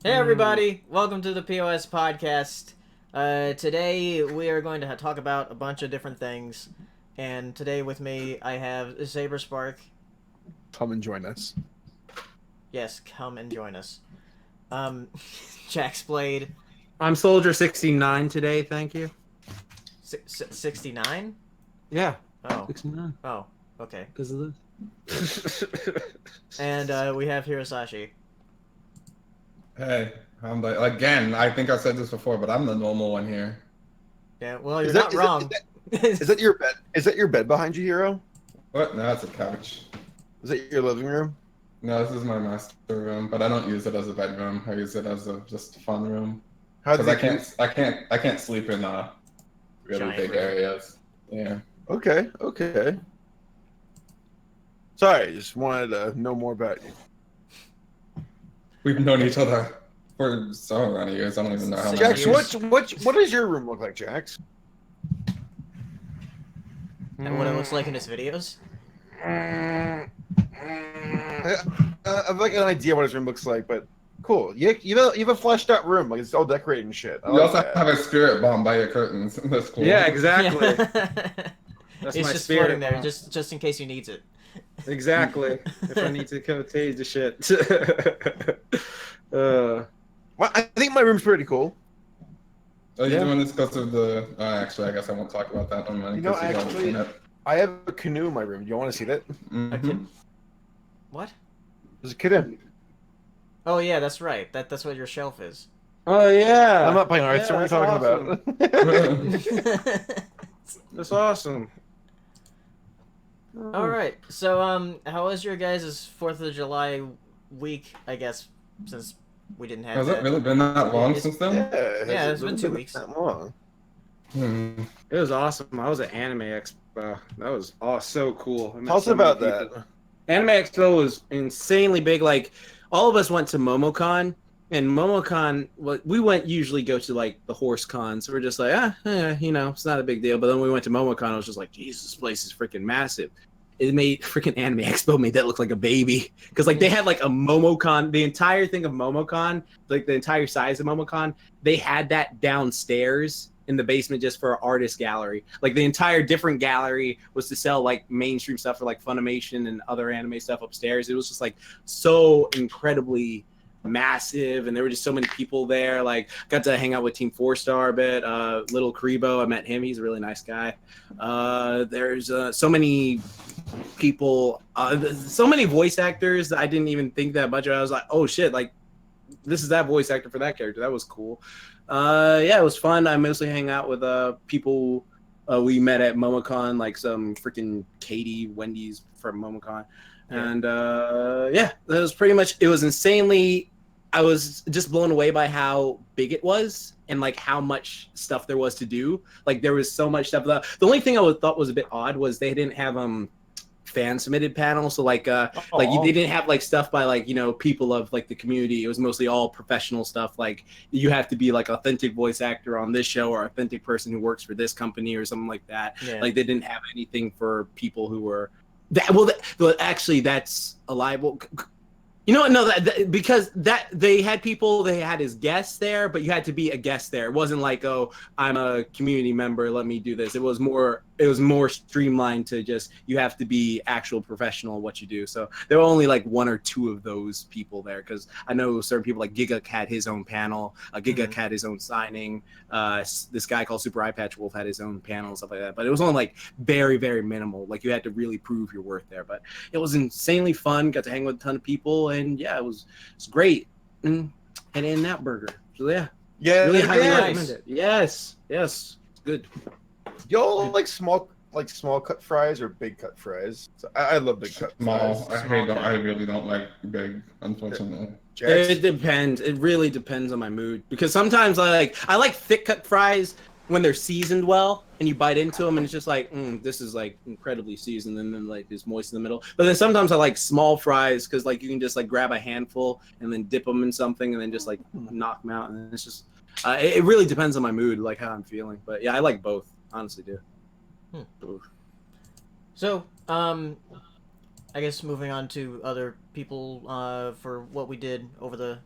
Hey everybody, welcome to the POS Podcast. Today we are going to talk about a bunch of different things, and today with me I have Saber Spark. Come and join us. Yes, come and join us. Jax Blade. I'm Soldier 69 today, thank you. 69? Yeah. Oh. 69. Oh, okay. Because of this. And we have Hirasashi. Hey, again, I think I said this before, but I'm the normal one here. Yeah, well, you're not wrong. Is that your bed? Is that your bed behind you, Hiro? What? No, that's a couch. Is that your living room? No, this is my master room, but I don't use it as a bedroom. I use it as just a fun room. How Because I can't sleep in really Giant big room. areas. Yeah. Okay. Sorry, just wanted to know more about you. We've known each other for so many years. I don't even know how many Jax, years. what does your room look like, Jax? And what it looks like in his videos. I've like an idea what his room looks like, but cool. You have a fleshed out room, like it's all decorated and shit. I You like also that. have a spirit bomb by your curtains. That's cool. Yeah, exactly. Yeah. That's It's my just spirit. floating there, just in case you needs it. Exactly. If I need to come tase the shit. Well, I think my room's pretty cool. Are you Yeah. doing this because of the? Actually, I guess I won't talk about that one. You know, actually, I have a canoe in my room. Do you want to see that? A kid? What? There's a kid. Oh yeah, that's right. That's what your shelf is. Oh, yeah. I'm not playing Hearthstone. What are you talking about? That's awesome. All right. So how was your guys' 4th of July week? I guess since we didn't have Has that. it really been that long It's- since then? Yeah, it's been 2 weeks. That long. It was awesome. I was at Anime Expo. That was so cool. I met Tell us so many about that. people. Anime Expo was insanely big. Like, all of us went to MomoCon, and MomoCon, we usually go to, like, the horse con, so we're just like, it's not a big deal. But then when we went to MomoCon, I was just like, Jesus, this place is freaking massive. It made freaking Anime Expo made that look like a baby. Because, like, they had, like, a MomoCon, the entire thing of MomoCon, like, the entire size of MomoCon, they had that downstairs in the basement just for an artist gallery. Like, the entire different gallery was to sell, like, mainstream stuff for, like, Funimation and other anime stuff upstairs. It was just, like, so incredibly massive, and there were just so many people there. Like, got to hang out with Team 4-Star a bit. Little Kribo, I met him. He's a really nice guy. There's so many people, so many voice actors that I didn't even think that much of. I was like, oh shit, like, this is that voice actor for that character. That was cool. Yeah, it was fun. I mostly hang out with people we met at MomoCon, like some freaking Katie, Wendy's from MomoCon. And yeah, that was pretty much, it was insanely, I was just blown away by how big it was and like how much stuff there was to do. Like, there was so much stuff. The only thing I thought was a bit odd was they didn't have fan submitted panels. So like they didn't have like stuff by like, people of like the community. It was mostly all professional stuff. Like, you have to be like authentic voice actor on this show or authentic person who works for this company or something like that. Yeah. Like, they didn't have anything for people who were actually, that's a lie. Well, no, because they had people they had as guests there, but you had to be a guest there. It wasn't like, oh, I'm a community member, let me do this. It was more streamlined to just, you have to be actual professional at what you do. So there were only like 1 or 2 of those people there, because I know certain people like Giga had his own panel, Giga had his own signing, this guy called Super Eye Patch Wolf had his own panel and stuff like that. But it was only like very, very minimal. Like, you had to really prove your worth there. But it was insanely fun. Got to hang with a ton of people, and yeah, it's great. And in that burger. So yeah, really highly recommend it. Yes, it's good. Y'all like small cut fries or big cut fries? So I love big cut Small. fries. I really don't like big, unfortunately. Jax? It depends. It really depends on my mood, because sometimes I like thick cut fries when they're seasoned well, and you bite into them and it's just like, this is like incredibly seasoned, and then like it's moist in the middle. But then sometimes I like small fries, because like you can just like grab a handful and then dip them in something and then just like knock them out, and it's just it really depends on my mood, like how I'm feeling. But yeah, I like both, honestly do. So I guess moving on to other people for what we did over the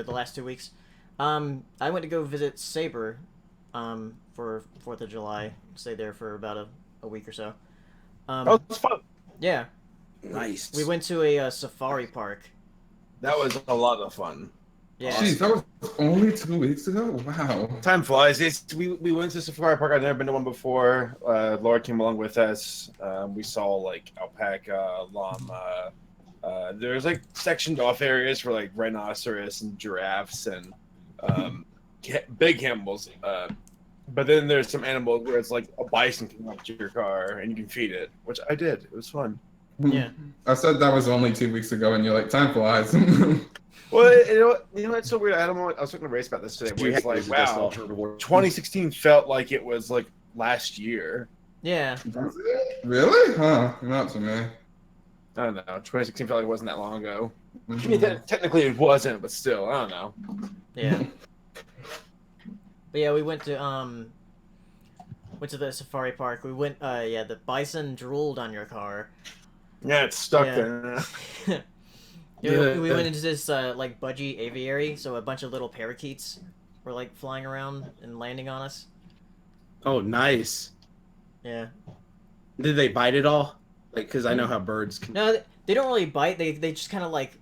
the last 2 weeks. I went to go visit Saber for 4th of July. Stayed there for about a week or so. Oh, it's fun. Yeah. Nice. We went to a safari park. That was a lot of fun. Yeah. Jeez, that was only 2 weeks ago? Wow. Time flies. We went to Safari Park. I've never been to one before. Laura came along with us. We saw like alpaca, llama. There's like sectioned off areas for like rhinoceros and giraffes and big animals. But then there's some animals where it's like a bison can come up to your car and you can feed it, which I did. It was fun. Yeah. I said that was only 2 weeks ago, and you're like, time flies. Well, you know what's so weird? I was talking to Race about this today. Where it's like, wow, 2016 felt like it was like last year. Yeah. Really? Huh? Not to me. I don't know. 2016 felt like it wasn't that long ago. Mhm. I mean, technically it wasn't, but still, I don't know. Yeah. But yeah, we went to the safari park. We went the bison drooled on your car. Yeah, it's stuck Yeah. there. Yeah, we went into this like budgie aviary, so a bunch of little parakeets were like flying around and landing on us. Oh, nice. Yeah. Did they bite it all? Like, because I know how birds can. No, they don't really bite. They just kind of like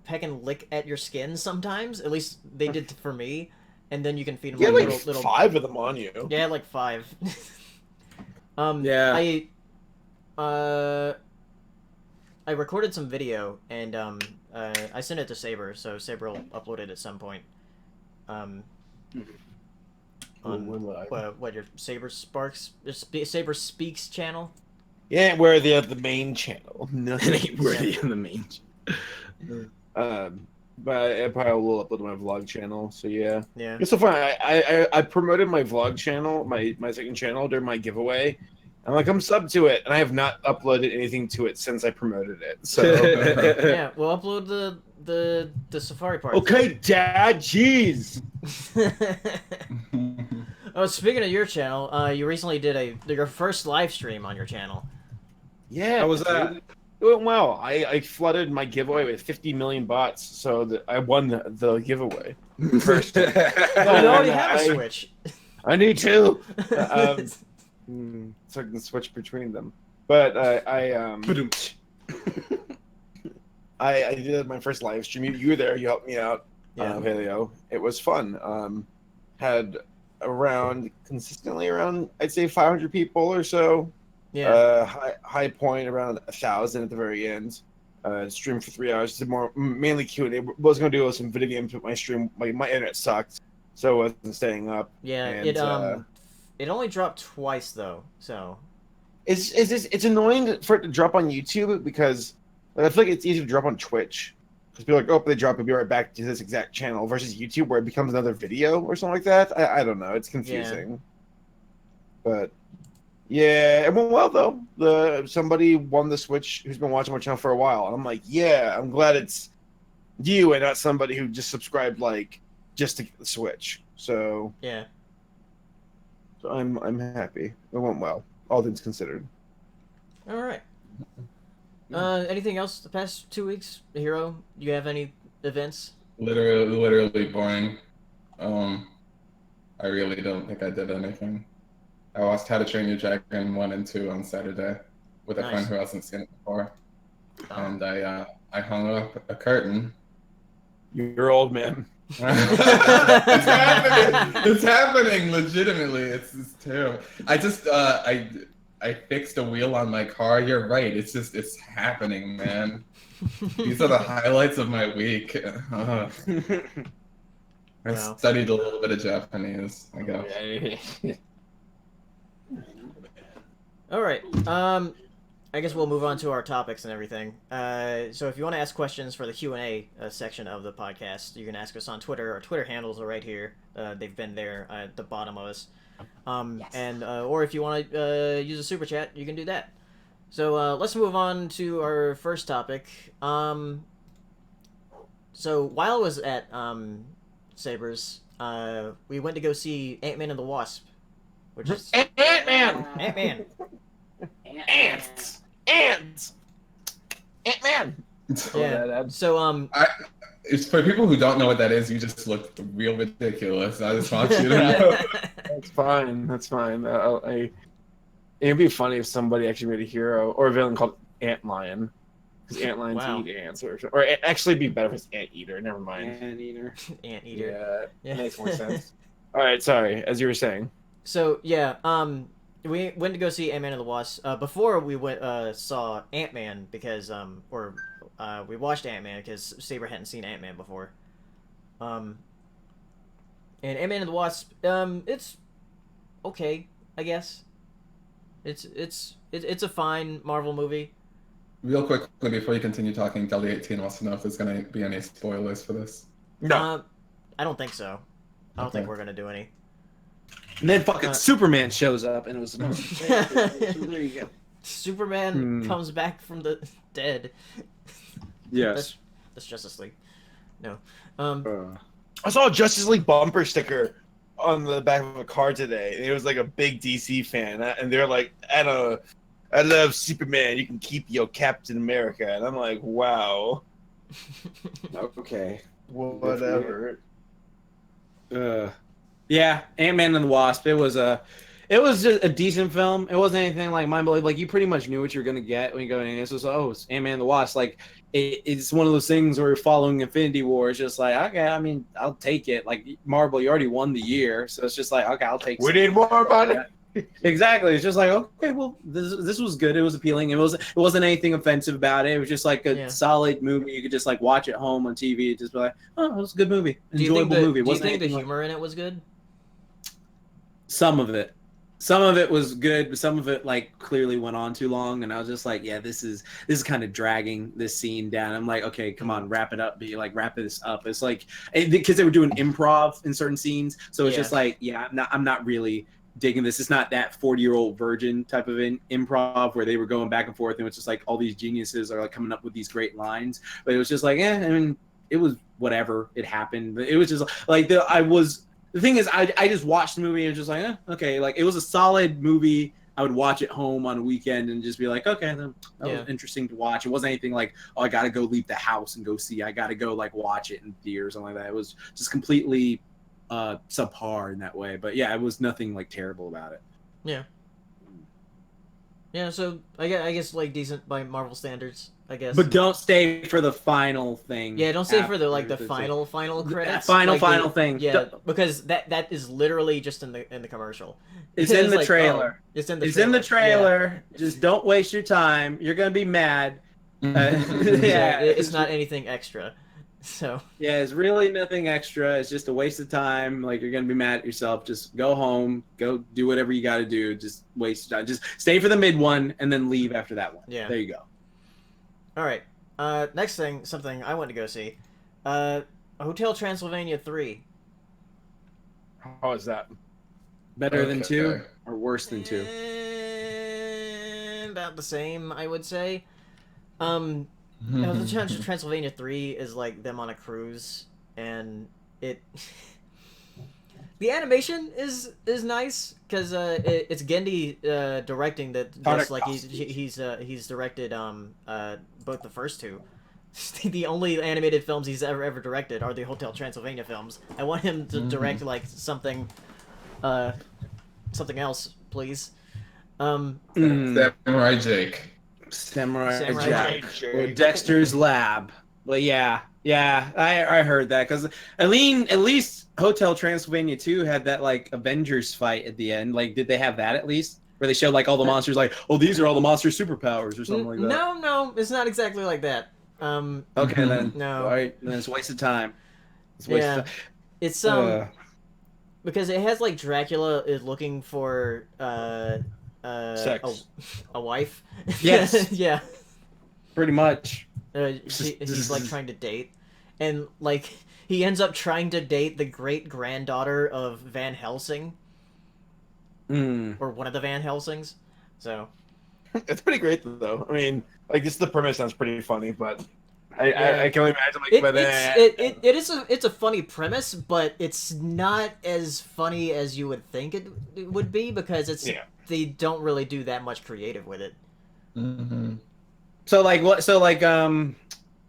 peck and lick at your skin sometimes. At least they did for me. And then you can feed them You had like little 5 of them on you. Yeah, like 5. Yeah. I recorded some video and I sent it to Saber, so Saber will upload it at some point. On what your Saber Speaks channel? Yeah, where they have the main channel. No. It ain't worthy in the main. But I probably will upload to my vlog channel. So yeah, Yeah. it's so fun. I promoted my vlog channel, my second channel during my giveaway. I'm like, I'm subbed to it, and I have not uploaded anything to it since I promoted it. So Yeah, we'll upload the safari park. okay, Dad, jeez. Oh, speaking of your channel, you recently did your first live stream on your channel. Yeah, How was that? dude. It went well. I flooded my giveaway with 50 million bots, so that I won the giveaway first. You already have a Switch. I need to. So I can switch between them. But I did my first live stream. You were there. You helped me out. Yeah. Paleo. It was fun. Had consistently around I'd say 500 people or so. Yeah. High point around 1,000 at the very end. Streamed for 3 hours. Did mainly Q&A. Was gonna do some video games, but my stream my internet sucked, so I wasn't staying up. Yeah. And, It only dropped twice though, so. It's annoying for it to drop on YouTube because I feel like it's easy to drop on Twitch because people are like, oh, they drop, it'll be right back to this exact channel versus YouTube where it becomes another video or something like that. I don't know. It's confusing. But yeah, it went well though. Somebody won the Switch who's been watching my channel for a while, and I'm like, yeah, I'm glad it's you and not somebody who just subscribed like just to get the Switch. So Yeah. I'm happy. It went well, all things considered. All right. Anything else the past 2 weeks, Hero? Do you have any events? Literally boring. I really don't think I did anything. I watched How to Train Your Dragon 1 and 2 on Saturday with a Nice. friend who hasn't seen it before, Oh. and I hung up a curtain. You're old, man. It's happening. It's happening. Legitimately, it's terrible. I just I fixed a wheel on my car. You're right. It's happening, man. These are the highlights of my week. I Wow. studied a little bit of Japanese. I guess. All right. I guess we'll move on to our topics and everything. So if you want to ask questions for the Q&A section of the podcast, you can ask us on Twitter. Our Twitter handles are right here. They've been there at the bottom of us. And or if you want to use a super chat, you can do that. So let's move on to our first topic. So while I was at Sabres, we went to go see Ant-Man and the Wasp, which is Ant-Man! Ant-Man. Ants! Ants! Ant-Man! Yeah. So It's for people who don't know what that is. You just look real ridiculous. I just want you to know. That's fine. That's fine. It'd be funny if somebody actually made a hero or a villain called Ant Lion, because ant lions eat ants, or actually be better if it's ant eater. Never mind. Anteater. Anteater. Yeah, makes more sense. All right, sorry. As you were saying. So yeah, we went to go see Ant-Man and the Wasp. Before we went saw Ant-Man because we watched Ant-Man because Saber hadn't seen Ant-Man before. And Ant-Man and the Wasp, it's okay, I guess. It's a fine Marvel movie. Real quickly before you continue talking, Deli18 wants to know if there's going to be any spoilers for this. No, I don't think so. I don't think we're gonna do any. And then fucking Superman shows up, and it was the most. There you go. Superman comes back from the dead. Yes. That's Justice League. No. I saw a Justice League bumper sticker on the back of a car today. And it was like a big DC fan, and they're like, I love Superman. You can keep your Captain America. And I'm like, wow. Okay. Whatever. Yeah, Ant-Man and the Wasp. It was just a decent film. It wasn't anything like mind-blowing. Like, you pretty much knew what you were gonna get when you go in. It's just, it's Ant-Man and the Wasp. Like, it's one of those things where you're following Infinity War. It's just like, okay, I mean, I'll take it. Like, Marvel, you already won the year, so it's just like, okay, I'll take. We need more money. Exactly. It's just like, okay, well, this was good. It was appealing. It wasn't anything offensive about it. It was just like a solid movie. You could just like watch at home on TV. Just be like, oh, it was a good movie. Enjoyable movie. Do you think the humor in it was good? Some of it was good, but some of it like clearly went on too long, and I was just like, yeah, this is kind of dragging this scene down. I'm like, okay, come on, wrap it up. Wrap this up. It's like, because they were doing improv in certain scenes, so it's just like, yeah, I'm not really digging this. It's not that 40-year-old virgin type of improv where they were going back and forth and it's just like all these geniuses are like coming up with these great lines, but it was just like, I mean, it was whatever. It happened, but it was just like the thing is, I just watched the movie and was just like, okay, like it was a solid movie. I would watch it home on a weekend and just be like, okay, that was interesting to watch. It wasn't anything like, oh, I got to go leave the house and go see. I got to go like watch it in theater or something like that. It was just completely subpar in that way. But yeah, it was nothing like terrible about it. Yeah, so I guess like decent by Marvel standards, I guess. But don't stay for the final thing. Yeah, don't stay for the final credits. Final thing. Yeah, because that is literally just in the commercial. It's in the trailer. It's in the trailer. Yeah. Just don't waste your time. You're gonna be mad. It's not anything extra. So yeah, it's really nothing extra. It's just a waste of time. Like, you're gonna be mad at yourself. Just go home, go do whatever you got to do. Just waste time. Just stay for the mid one and then leave after that one. Yeah, there you go. All right. Next thing, something I want to go see. Hotel Transylvania 3. How is that? Better than 2 or worse than 2? About the same, I would say. Transylvania 3 is like them on a cruise, and the animation is nice because it's Gendy directing that. Just like he's directed both the first two. The only animated films he's ever directed are the Hotel Transylvania films. I want him to direct like something else, please. Samurai Jake. Samurai Jack. Or Dexter's Lab. But yeah, I heard that because at least Hotel Transylvania 2 had that like Avengers fight at the end. Like, did they have that at least? Where they showed like all the monsters, like, oh, these are all the monster superpowers or something like that. No, it's not exactly like that. Okay then. No. All right, then it's a waste of time. It's because it has like Dracula is looking for sex. A wife. Yes. Yeah. Pretty much. He's like trying to date, and like he ends up trying to date the great granddaughter of Van Helsing, or one of the Van Helsings. So it's pretty great though. I mean, like, this the premise sounds pretty funny, but I can only imagine like it's a funny premise, but it's not as funny as you would think it would be because they don't really do that much creative with it. So like what? So like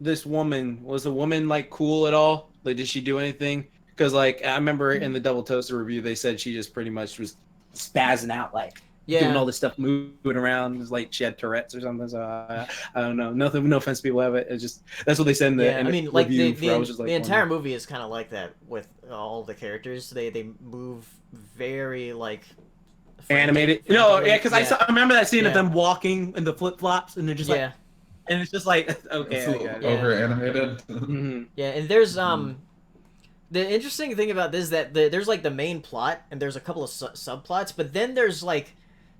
this woman, was the woman like cool at all? Like, did she do anything? Because like I remember in the Double Toaster review, they said she just pretty much was spazzing out, like doing all this stuff, moving around. It was like she had Tourette's or something. So I don't know. Nothing. No offense to people who have it. It's just that's what they said in the. I mean, like review the entire movie is kind of like that with all the characters. They move very like animated. No, yeah, because I remember that scene of them walking in the flip flops, and they're just like, and it's just like okay, over animated. Yeah, and there's the interesting thing about this is that there's like the main plot, and there's a couple of subplots, but then there's like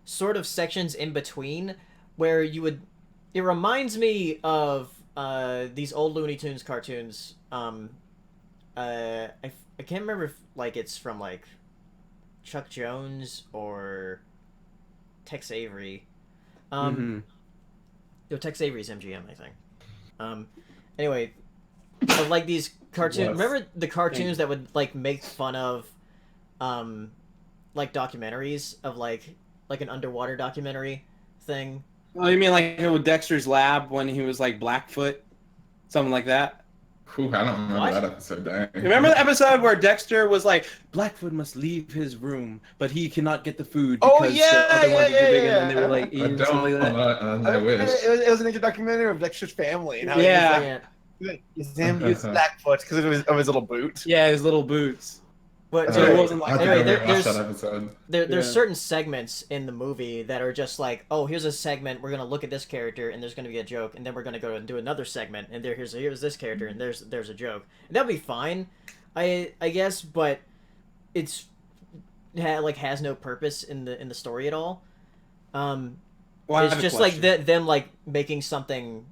sort of sections in between where you would. It reminds me of these old Looney Tunes cartoons. I can't remember if like it's from like Chuck Jones or Tex Avery. No, Tex Avery's MGM, I think. Anyway, of like these cartoons. Remember the cartoons that would like make fun of, like documentaries of like an underwater documentary thing. Oh, you mean like with Dexter's Lab when he was like Blackfoot, something like that? Ooh, I don't remember that episode. Dang. Remember the episode where Dexter was like, Blackfoot must leave his room, but he cannot get the food because the other ones are too big, and then they were like eating something like that. I wish. It was an documentary of Dexter's family. And how he's Blackfoot because of his little boot. Yeah, his little boots. But so it wasn't like there's certain segments in the movie that are just like, oh, here's a segment, we're gonna look at this character and there's gonna be a joke, and then we're gonna go and do another segment, and here's this character and there's a joke. And that'd be fine, I guess, but it's has no purpose in the story at all. It's just like them like making something,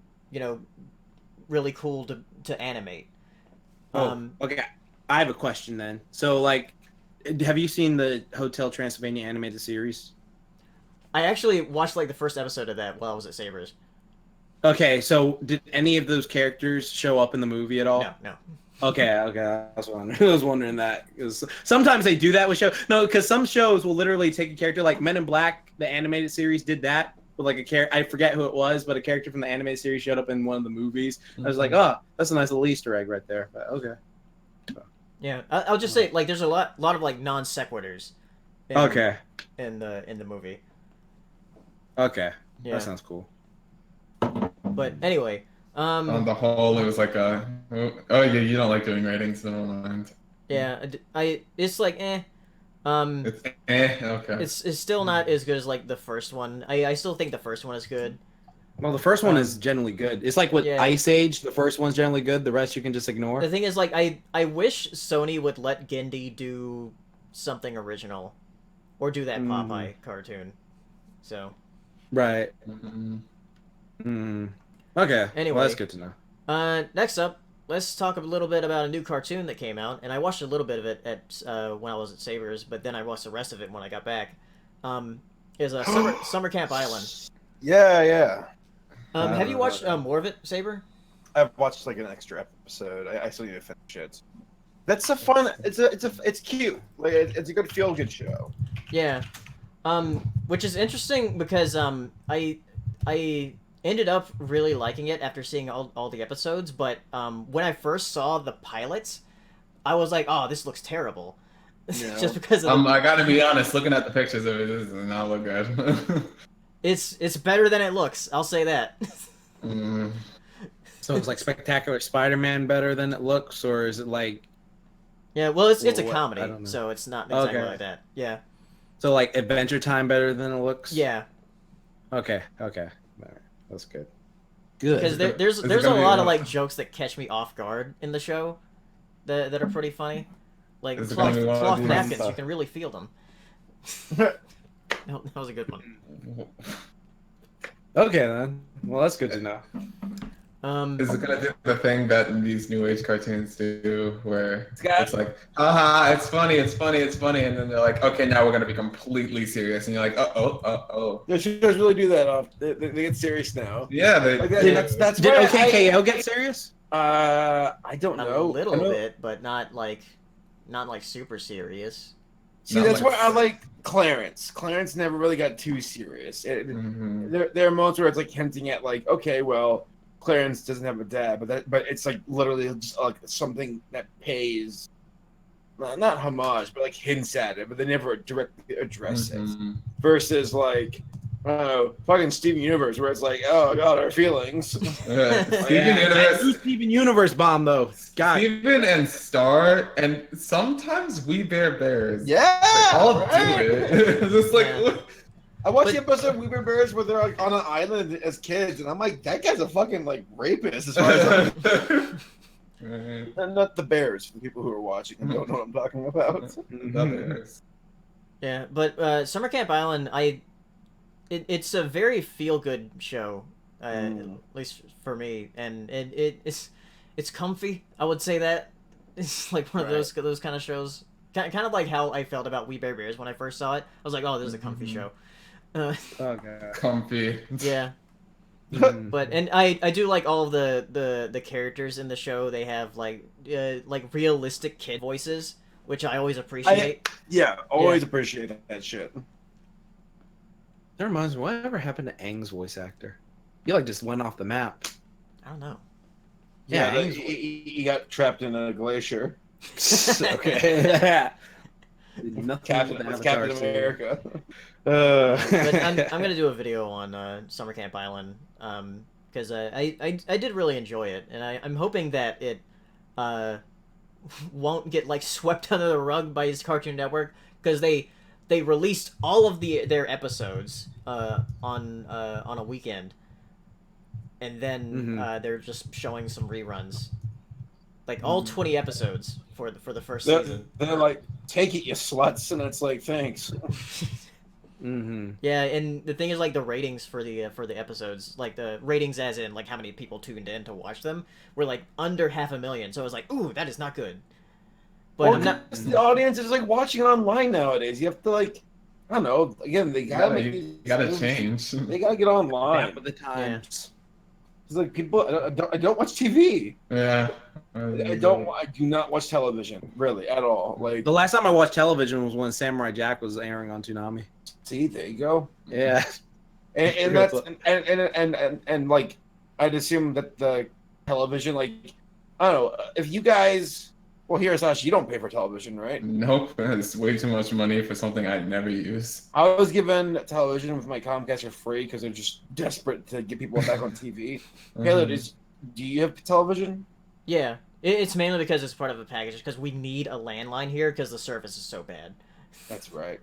really cool to animate. Okay. I have a question then. So, like, have you seen the Hotel Transylvania animated series? I actually watched, like, the first episode of that while I was at Sabres. Okay, so did any of those characters show up in the movie at all? No. Okay, I was wondering that. Because sometimes they do that with shows. No, because some shows will literally take a character, like Men in Black, the animated series did that. With like a character, I forget who it was, but a character from the animated series showed up in one of the movies. I was like, oh, that's a nice little Easter egg right there. But okay. Yeah, I'll just say, like, there's a lot of like non sequiturs. In the movie. Okay. Yeah. That sounds cool. But anyway, on the whole, it was like you don't like doing ratings, never mind. Yeah, it's like It's okay. It's still not as good as like the first one. I still think the first one is good. Well, the first one is generally good. It's like with Ice Age, the first one's generally good. The rest you can just ignore. The thing is, like, I wish Sony would let Gindi do something original, or do that Popeye cartoon. So. Right. Okay. Anyway, well, that's good to know. Next up, let's talk a little bit about a new cartoon that came out, and I watched a little bit of it at when I was at Sabres, but then I watched the rest of it when I got back. Is a Summer Camp Island. Yeah. Have you watched more of it, Saber? I've watched like an extra episode. I still need to finish it. That's a fun. It's cute. Like it's a good feel good show. Yeah. Which is interesting because I ended up really liking it after seeing all the episodes, but when I first saw the pilots, I was like, oh, this looks terrible. Yeah. Just because I gotta be honest, looking at the pictures of it, this does not look good. It's better than it looks. I'll say that. So it's like Spectacular Spider-Man better than it looks, or is it like? Yeah, well, it's a comedy, so it's not exactly like that. Yeah. So like Adventure Time better than it looks. Yeah. Okay. All right. That's good. Good. Because there's a lot of like jokes that catch me off guard in the show, that are pretty funny. Like cloth napkins, you can really feel them. That was a good one. Okay then. Well, that's good to know. Is it gonna do the thing that these new age cartoons do, where it's like, haha, it's funny, and then they're like, okay, now we're gonna be completely serious, and you're like, oh. Yeah, shows really do that. They get serious now. Yeah, that's did OKKO get serious? I don't know. A little bit, but not like super serious. See, that's why I like Clarence. Clarence never really got too serious. There are moments where it's like hinting at like, okay, well, Clarence doesn't have a dad, but it's like literally just like something that pays, not homage, but like hints at it, but they never directly address it. Versus like, fucking Steven Universe, where it's like, oh god, our feelings. Steven Universe. Steven Universe bomb though. God. Steven and Star, and sometimes We Bear Bears. Yeah, Like, I'll right? do it. It's just like. Yeah. I watched the episode of We Bear Bears where they're like on an island as kids, and I'm like, that guy's a fucking like rapist as far as and not the bears for the people who are watching and don't know what I'm talking about. Yeah, but Summer Camp Island, it's a very feel-good show, at least for me, and it's comfy. I would say that it's like one of those kind of shows, kind of like how I felt about We Bear Bears when I first saw it. I was like, oh, this is a comfy show. Comfy. Yeah. But and I do like all of the characters in the show. They have like realistic kid voices, which I always appreciate. Always appreciate that shit. That reminds me, whatever happened to Aang's voice actor? He like just went off the map. I don't know. Yeah, he got trapped in a glacier. Okay. Captain America. But I'm gonna do a video on Summer Camp Island because I did really enjoy it, and I'm hoping that it won't get like swept under the rug by his Cartoon Network, because they released all of their episodes on a weekend, and then they're just showing some reruns, like all 20 episodes for the first season. They're like, take it, you sluts, and it's like, thanks. Yeah, and the thing is, like, the ratings for the episodes, like the ratings as in like how many people tuned in to watch them, were like under 500,000. So I was like, ooh, that is not good. But Well, the audience is like watching it online nowadays. You have to like, I don't know. Again, they gotta make these gotta moves. change. They gotta get online. with the times. It's like people. I don't watch TV. Yeah. I do not watch television really at all. Like The last time I watched television was when Samurai Jack was airing on Toonami. see, there you go. Yeah. And that's and like I'd assume that the television, like, I don't know if you guys. Well, here, Sash, you don't pay for television, right? Nope, it's way too much money for something I'd never use. I was given television with my Comcast for free because they're just desperate to get people back on TV. Taylor, do you have television? yeah, it's mainly because it's part of a package, because we need a landline here because the service is so bad. That's right.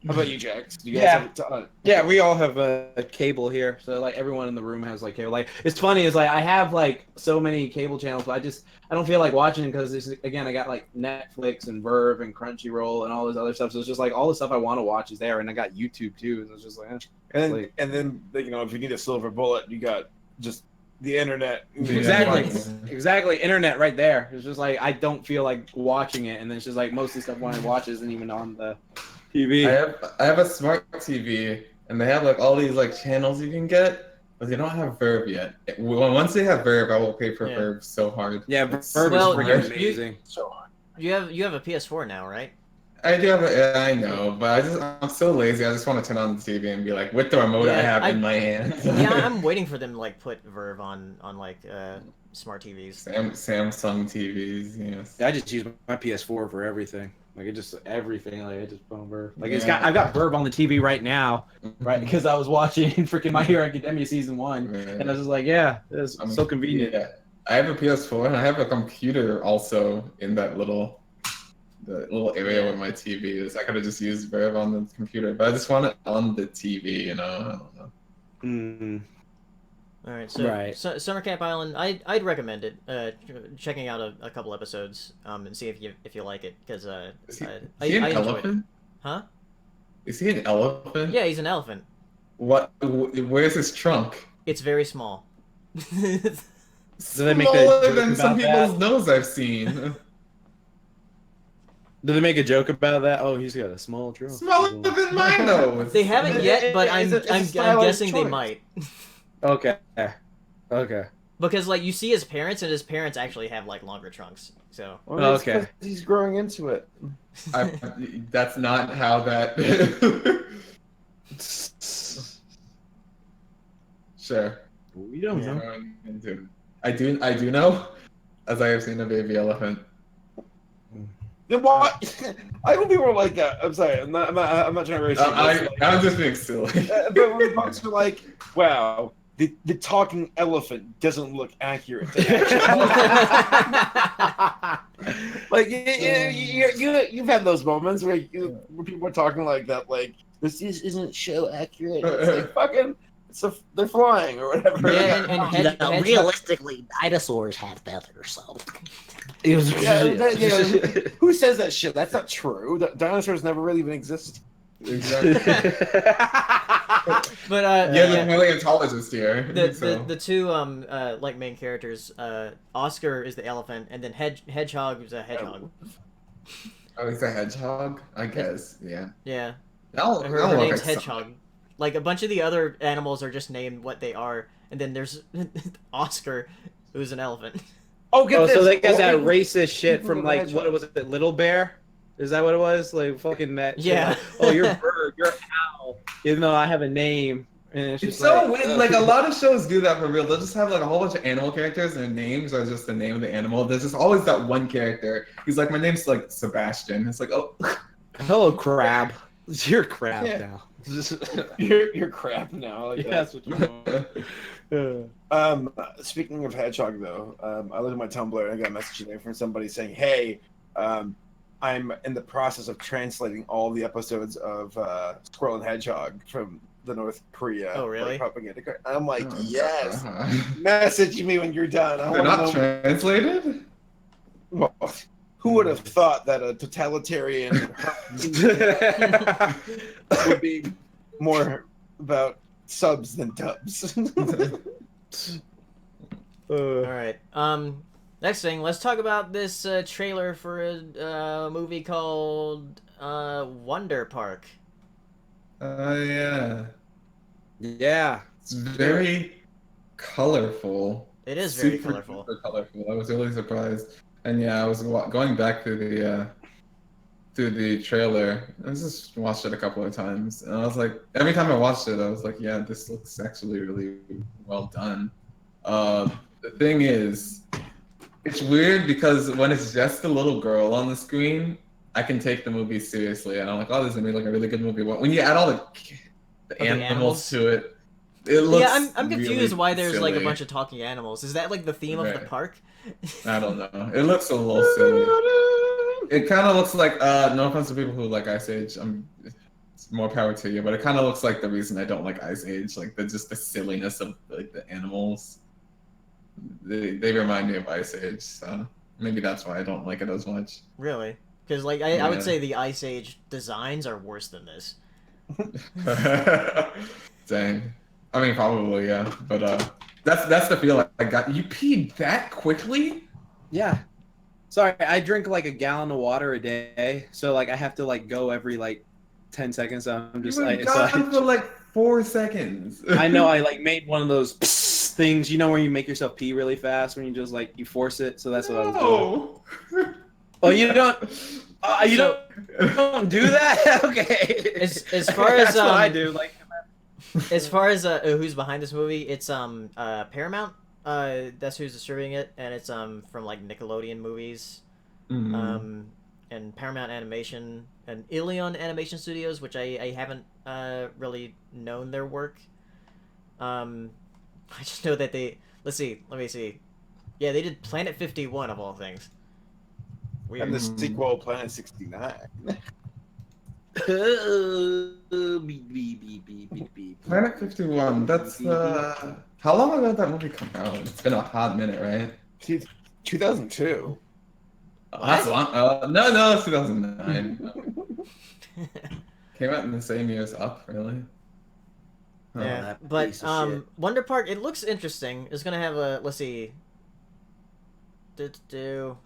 How about you, Jax? Do you guys have Yeah, we all have a cable here, so like everyone in the room has like cable. Like it's funny, is like I have like so many cable channels, but I don't feel like watching because again I got like Netflix and Verve and Crunchyroll and all this other stuff. So it's just like all the stuff I want to watch is there, and I got YouTube too. And it's just like, and then you know, if you need a silver bullet, you got just the internet. exactly, internet right there. It's just like I don't feel like watching it, and then it's just like most of the stuff I want to watch isn't even on the TV. I have a smart TV, and they have like all these like channels you can get, but they don't have Verve yet. Once they have Verve, I will pay for Verve so hard. Yeah, Verve is Well, freaking amazing. So hard. You have a PS4 now, right? I do have I know, but I'm so lazy. I just want to turn on the TV and be like, with the remote I have in my hand. Yeah, I'm waiting for them to like put Verve on like smart TVs. Samsung TVs, yes. I just use my PS4 for everything. Like it just everything. Like I just put on Verve. Like I've got Verve on the TV right now, right? Because I was watching freaking My Hero Academia season 1, and I was just like, it's so convenient. Yeah. I have a PS4 and I have a computer also in that little area where my TV is. I could have just used Verve on the computer, but I just want it on the TV, you know. I don't know. All right, so Summer Camp Island, I'd recommend it. Checking out a couple episodes, and see if you like it, because is he an I elephant? enjoyed it. Huh? Is he an elephant? Yeah, he's an elephant. What? Where's his trunk? It's very small. Do they make Smaller than some people's nose I've seen. Do they make a joke about that? Oh, he's got a small trunk. Smaller than my nose. They haven't yet, but I'm guessing they might. Okay. Because like you see his parents, and his parents actually have like longer trunks. So. Well, okay. He's growing into it. That's not how that. Sure. We don't know. Growing into- I do know, as I have seen a baby elephant. Then what? I hope people are like that. I'm sorry. I'm not trying to raise you. I'm just being silly. But when folks are like, wow, the talking elephant doesn't look accurate. To like you've had those moments where people are talking like that, like this isn't show accurate. It's like fucking, they're flying or whatever. Yeah, and realistically, dinosaurs had feathers, so. Who says that shit? That's not true. Dinosaurs never really even existed. Exactly. But yeah, paleontologist here. The two like main characters, Oscar is the elephant, and then Hedgehog is a hedgehog. Oh, he's a hedgehog? I guess, yeah. Yeah. Her name's Hedgehog. Like a bunch of the other animals are just named what they are, and then there's Oscar, who's an elephant. Oh, get this. So they got that racist shit from like what was it, Little Bear? Is that what it was? Like fucking that. Yeah. Like, oh, you're a bird. You're an owl. Even though I have a name. And it's just so weird. Like a lot of shows do that for real. They'll just have like a whole bunch of animal characters, and their names are just the name of the animal. There's just always that one character. He's like, my name's like Sebastian. It's like, oh, hello, crab. You're a crab now. You're crap now. Like yeah, that's what you speaking of hedgehog, though, I looked at my Tumblr and I got a message today from somebody saying, "Hey, I'm in the process of translating all the episodes of Squirrel and Hedgehog from the North Korea." Oh, really? Propaganda. I'm like, yes. Message me when you're done. They're not translated. Well, who would have thought that a totalitarian would be more about subs than dubs? All right. Next thing, let's talk about this trailer for a movie called Wonder Park. Yeah. Yeah. It's very colorful. It is very Super colorful. colorful. I was really surprised. And yeah, I was going back through the trailer. I just watched it a couple of times, and I was like, every time I watched it, I was like, yeah, this looks actually really well done. The thing is, it's weird because when it's just a little girl on the screen, I can take the movie seriously, and I'm like, oh, this is gonna be like a really good movie. But when you add all the animals to it, it looks. Yeah, I'm confused really why there's silly. like a bunch of talking animals. Is that like the theme of the park? I don't know. It looks a little silly. It kind of looks like, no offense to people who like Ice Age, it's more power to you, but it kind of looks like the reason I don't like Ice Age, like just the silliness of like the animals. They remind me of Ice Age, so maybe that's why I don't like it as much. Really? Because like I would say the Ice Age designs are worse than this. Dang. I mean, probably, yeah, but that's the feel I got. You peed that quickly? Yeah. Sorry, I drink like a gallon of water a day, so like I have to like go every like 10 seconds. So I'm just like, for like 4 seconds. I know I like made one of those things, you know, where you make yourself pee really fast when you just like you force it. So that's what I was doing. Oh, you don't do that? Okay. As far as that's what I do. Like, as far as who's behind this movie, it's Paramount. That's who's distributing it, and it's from like Nickelodeon movies, Mm-hmm. And Paramount Animation and Ilion Animation Studios, which I haven't really known their work. I just know that they let me see. Yeah, they did Planet 51 of all things. Weird. And the sequel, Planet 69. Planet 51, that's how long ago did that movie come out? It's been a hot minute, right? 2002. That's long. No, it's 2009. Came out in the same year as Up, really? Yeah, that but piece of shit. Wonder Park, it looks interesting. It's gonna have a do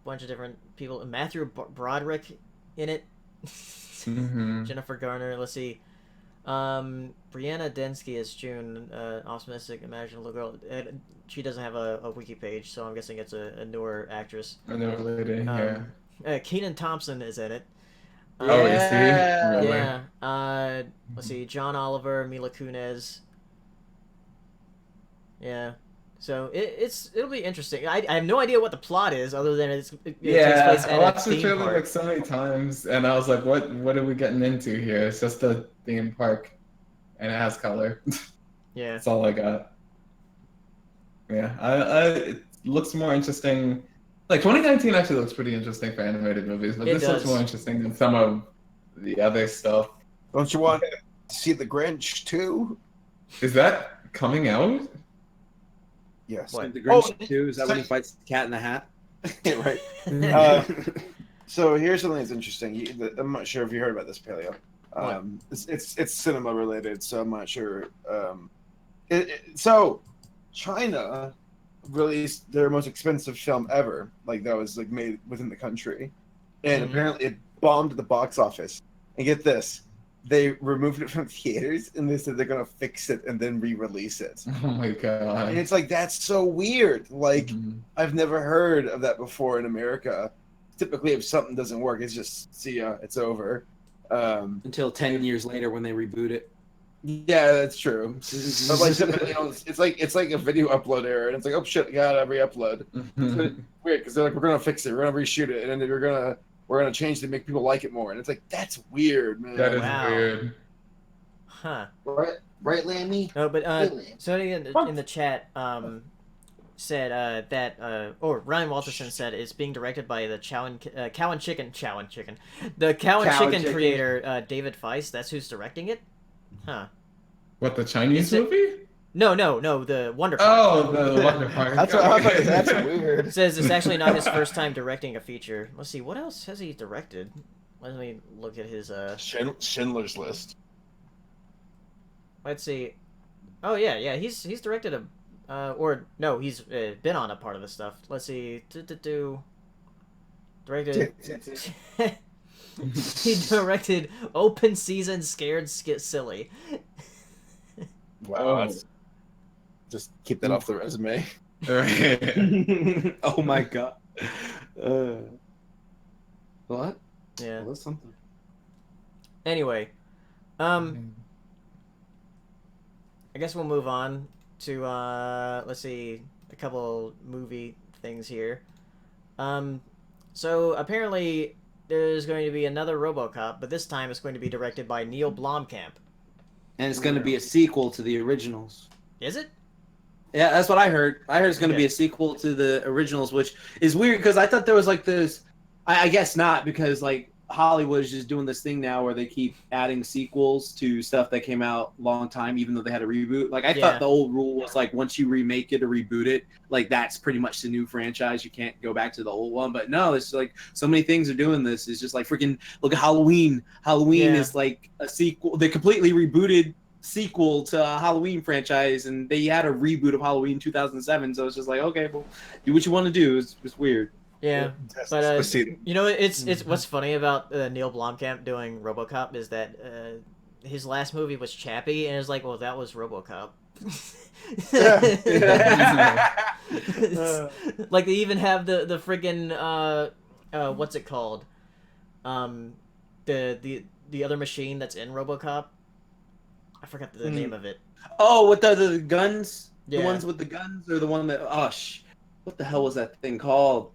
bunch of different people. Matthew Broderick in it. Mm-hmm. Jennifer Garner. Let's see. Brianna Densky as June. Optimistic, imaginable girl. She doesn't have a wiki page, so I'm guessing it's a newer actress. I know, lady. Yeah. Kenan Thompson is in it. Oh, is he? Really? Yeah. Let's see. John Oliver, Mila Kunis. Yeah. So it'll be interesting. I have no idea what the plot is other than it takes Yeah, place I at a watched the theme trailer park. like so many times, and I was like, what are we getting into here? It's just a theme park, and it has color. Yeah. That's all I got. Yeah, it looks more interesting. Like 2019 actually looks pretty interesting for animated movies, but It this looks does. more interesting than some of the other stuff. Don't you want to see the Grinch too? Is that coming out? Yes. What? The Grinch Oh, 2, is that when he fights the Cat in the Hat? Right. Uh, so here's something that's interesting. I'm not sure if you heard about this, Paleo. It's cinema related, so I'm not sure. So China released their most expensive film ever, like that was like made within the country, and apparently it bombed at the box office. And get this, they removed it from theaters, and they said they're gonna fix it and then re-release it. Oh my god! And it's like that's so weird. Like I've never heard of that before in America. Typically, if something doesn't work, it's just see ya, it's over. Until 10 years later when they reboot it. Yeah, that's true. But like, you know, it's like a video upload error, and it's like, oh shit, gotta re-upload. It's weird because they're like, we're gonna fix it, we're gonna reshoot it, and then we're gonna change it to make people like it more. And it's like that's weird, man. That is Wow. weird. Huh. Right, Lammy? No, but somebody in the chat said that or Ryan Walterson said it's being directed by the Cow and Chicken creator David Feist. That's who's directing it. Huh. What, the Chinese movie? No, the Wonder Park. Oh, the Wonder Park. That's what I'm like. That's weird. It says it's actually not his first time directing a feature. Let's see, what else has he directed? Let me look at his Schindler's List. Let's see. Oh yeah, he's directed he's been on a part of the stuff. Let's see. Directed. He directed Open Season, Scared Silly. Wow. Just keep that off the resume. Oh my god. What? Yeah. Well, that's something. Anyway, I guess we'll move on to let's see, a couple movie things here. So apparently there's going to be another Robocop, but this time it's going to be directed by Neil Blomkamp. And it's going to be a sequel to the originals. Is it? Yeah, that's what I heard. I heard it's going to be a sequel to the originals, which is weird because I thought there was like this. I guess not, because like Hollywood is just doing this thing now where they keep adding sequels to stuff that came out a long time, even though they had a reboot. Like I thought the old rule was like once you remake it or reboot it, like that's pretty much the new franchise. You can't go back to the old one. But no, it's like so many things are doing this. It's just like freaking look at Halloween. Halloween is like a sequel. They completely rebooted sequel to a Halloween franchise, and they had a reboot of Halloween 2007. So it's just like, okay, well, do what you want to do. It's weird. Yeah, but you know, it's what's funny about Neil Blomkamp doing RoboCop is that his last movie was Chappie, and it's like, well, that was RoboCop. Like they even have the friggin' what's it called? The other machine that's in RoboCop. I forgot the name of it. Oh, with the guns? Yeah. The ones with the guns, or the one that? What the hell was that thing called?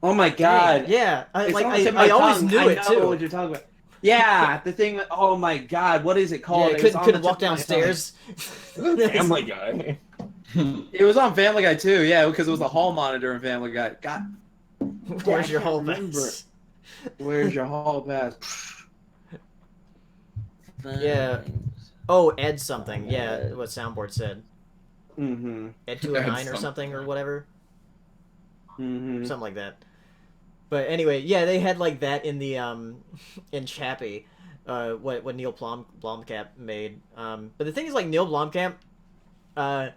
Oh my god! Yeah, I I always knew it I too. know what you're talking about. Yeah, the thing. Oh my god, what is it called? Yeah, it couldn't walk downstairs. Family Guy. It was on Family Guy too. Yeah, because it was a hall monitor in Family Guy. God, Where's your hall remember. pass? Where's your hall pass? Yeah. Oh, Ed something. Yeah, what Soundboard said. Mm-hmm. Ed 209 or something or whatever. Mm-hmm. Something like that. But anyway, yeah, they had like that in the in Chappie, what Neil Blomkamp made. But the thing is, like Neil Blomkamp, I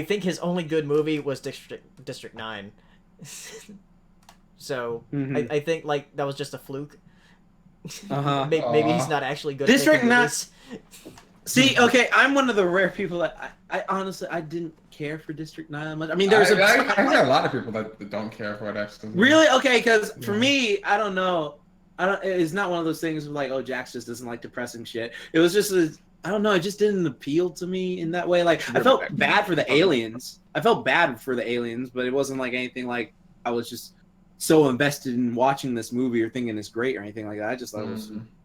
think his only good movie was District 9. So I think like that was just a fluke. Maybe he's not actually good. District at 9. movies. See, okay, I'm one of the rare people that I honestly I didn't care for District 9 much. I mean, I hear a lot of people that don't care for it actually. Really? Okay, because for me, I don't know. It's not one of those things like, oh, Jax just doesn't like depressing shit. It was just I don't know. It just didn't appeal to me in that way. Like I felt bad for the aliens. But it wasn't like anything like I was just so invested in watching this movie or thinking it's great or anything like that. I just thought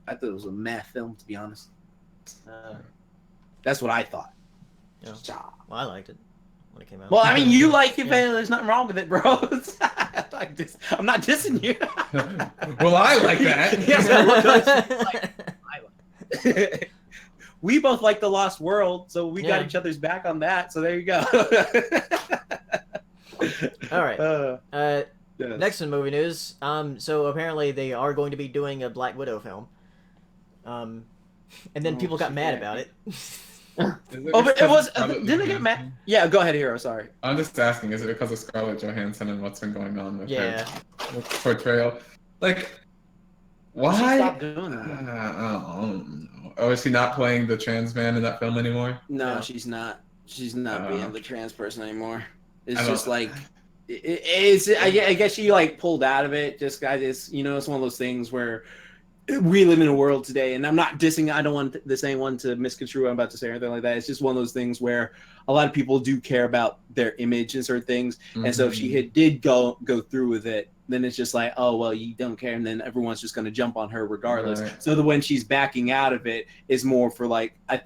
I thought it was a meh film, to be honest. That's what I thought. Yeah. Well, I liked it when it came out. Well, I mean, you like it, man. There's nothing wrong with it, bro. I'm not dissing you. Well, I like that. Yes, I like. We both like The Lost World, so we got each other's back on that. So there you go. All right. Yes. Next in movie news. So apparently they are going to be doing a Black Widow film. And then people got mad about it. But it was. Didn't they get mad? Yeah, go ahead, Hero. Sorry. I'm just asking. Is it because of Scarlett Johansson and what's been going on with her portrayal? Like, why? Stop doing that. I don't know. Oh, is she not playing the trans man in that film anymore? No, she's not. She's not being the trans person anymore. It's just like. I guess she like pulled out of it. It's one of those things where we live in a world today, and I'm not dissing. I don't want anyone to misconstrue what I'm about to say or anything like that. It's just one of those things where a lot of people do care about their image and certain things. Mm-hmm. And so if she did go through with it, then it's just like, oh, well, you don't care. And then everyone's just going to jump on her regardless. Right. So when she's backing out of it is more for like, I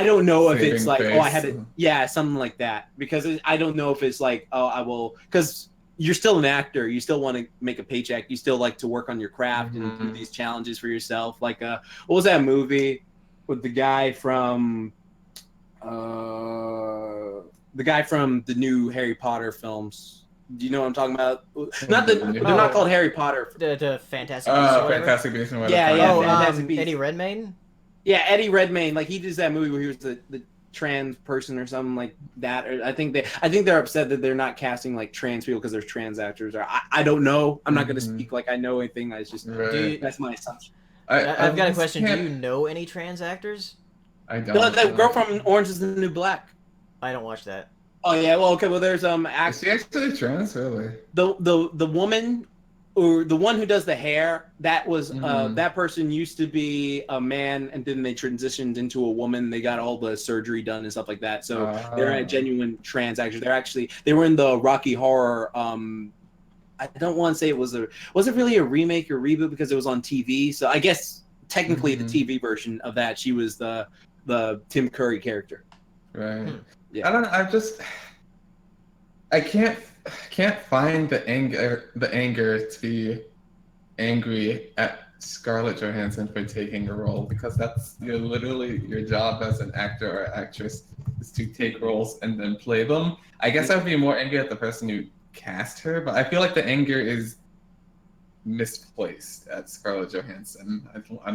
don't know if it's like, I had to, something like that. Because I don't know if it's like, I will, because you're still an actor. You still want to make a paycheck. You still like to work on your craft and do these challenges for yourself. Like, what was that movie with the guy from the new Harry Potter films? Do you know what I'm talking about? They're not called Harry Potter. The Fantastic Beasts. Fantastic Beasts and whatever. Fantastic Beasts. Eddie Redmayne. Yeah, Eddie Redmayne. Like he does that movie where he was the trans person or something like that. Or I think they're upset that they're not casting like trans people because there's trans actors. Or I don't know. I'm not going to speak like I know anything. It's just that's my assumption. I've got a question. Do you know any trans actors? I don't. The girl from Orange is the New Black. I don't watch that. Oh yeah, well okay, well there's Is she actually trans, really? The woman or the one who does the hair, that was that person used to be a man and then they transitioned into a woman. It got all the surgery done and stuff like that. So they're a genuine trans actor. They were in the Rocky Horror I don't want to say it wasn't really a remake or reboot because it was on TV. So I guess technically the TV version of that, she was the Tim Curry character. Right. Yeah. I don't know. I can't find the anger to be angry at Scarlett Johansson for taking a role because that's literally your job as an actor or actress is to take roles and then play them. I guess I would be more angry at the person who cast her, but I feel like the anger is misplaced at Scarlett Johansson. I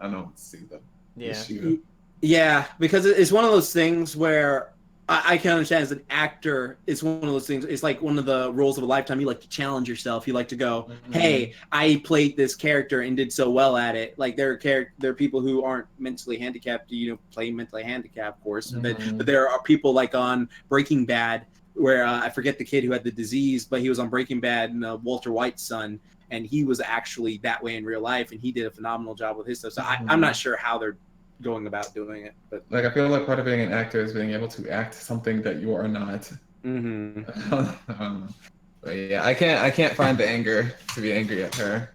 don't see the issue. Yeah, because it's one of those things where I can understand as an actor, it's one of those things. It's like one of the roles of a lifetime. You like to challenge yourself. You like to go, hey, I played this character and did so well at it. Like there are people who aren't mentally handicapped, play mentally handicapped, of course. But there are people like on Breaking Bad, where I forget the kid who had the disease, but he was on Breaking Bad and Walter White's son, and he was actually that way in real life, and he did a phenomenal job with his stuff. So I'm not sure how they're going about doing it, but like I feel like part of being an actor is being able to act something that you are not. But yeah, I can't find the anger to be angry at her.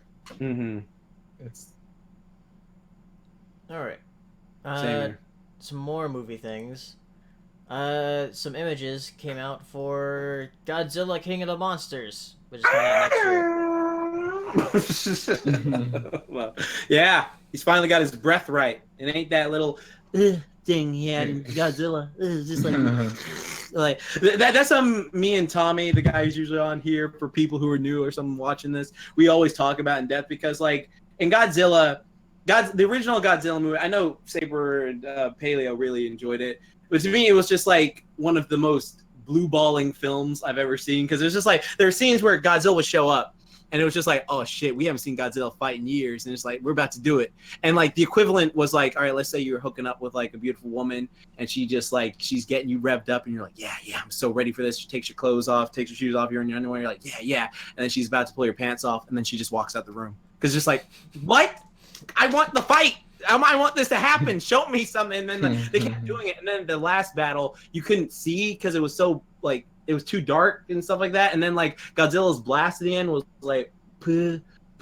It's all right. Some more movie things. Some images came out for Godzilla King of the Monsters, which is coming out next year. Well, yeah, he's finally got his breath right. It ain't that little thing he had in Godzilla. It's just like that's me and Tommy, the guy who's usually on here for people who are new or someone watching this. We always talk about in depth because like in Godzilla, the original Godzilla movie. I know Saber and Paleo really enjoyed it. But to me, it was just like one of the most blue-balling films I've ever seen because it was just like there are scenes where Godzilla would show up, and it was just like, oh shit, we haven't seen Godzilla fight in years, and it's like we're about to do it. And like the equivalent was like, all right, let's say you're hooking up with like a beautiful woman, and she just like she's getting you revved up, and you're like, yeah, I'm so ready for this. She takes your clothes off, takes your shoes off, you're in your underwear, you're like, yeah, and then she's about to pull your pants off, and then she just walks out the room because just like, what? I want the fight. I want this to happen. Show me something. And then they kept doing it. And then the last battle, you couldn't see because it was so like it was too dark and stuff like that. And then like Godzilla's blast at the end was like,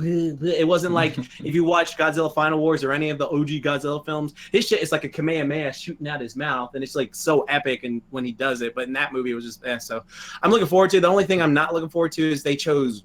it wasn't like if you watch Godzilla Final Wars or any of the OG Godzilla films, his shit is like a Kamehameha shooting out his mouth, and it's like so epic. And when he does it, but in that movie, it was just so. I'm looking forward to it. The only thing I'm not looking forward to is they chose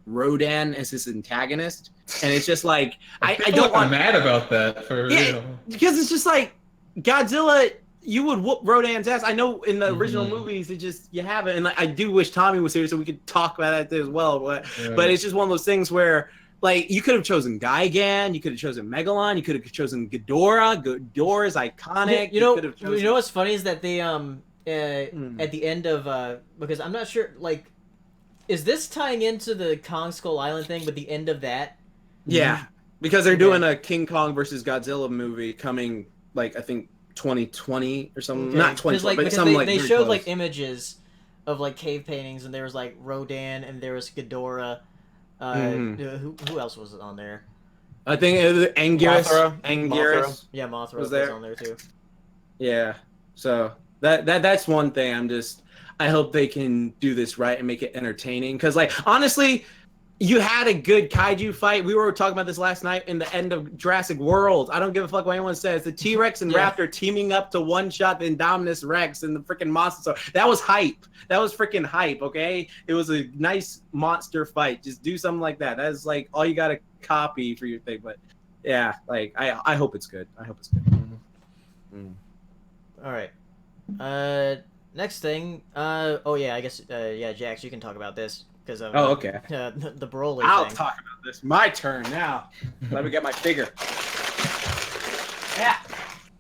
Rodan as his antagonist, and it's just like I don't want. I'm mad about that for real because it's just like Godzilla. You would whoop Rodan's ass. I know in the original movies, it just you haven't, and like, I do wish Tommy was here so we could talk about that as well. But it's just one of those things where like you could have chosen Gigan, you could have chosen Megalon, you could have chosen Ghidorah. Ghidorah is iconic. You know what's funny is that they at the end of because I'm not sure like is this tying into the Kong Skull Island thing, but the end of that? Yeah, because they're doing a King Kong versus Godzilla movie coming like I think 2020 or something. Okay. Not 2020, but something like they showed close. Like images of like cave paintings, and there was like Rodan, and there was Ghidorah. Who else was on there? I think Anguirus. Yeah, Mothra was on there too. Yeah, so that's one thing. I hope they can do this right and make it entertaining. Because like honestly, you had a good kaiju fight. We were talking about this last night in the end of Jurassic World. I don't give a fuck what anyone says. The T-Rex and Raptor teaming up to one-shot the Indominus Rex and the freaking monster. So that was hype. That was freaking hype, okay? It was a nice monster fight. Just do something like that. That is like all you got to copy for your thing. But yeah, like I hope it's good. I hope it's good. All right. Next thing. Oh yeah, I guess Jax, you can talk about this. Okay. The Broly I'll thing. talk about this. My turn now. Let me get my figure. Yeah.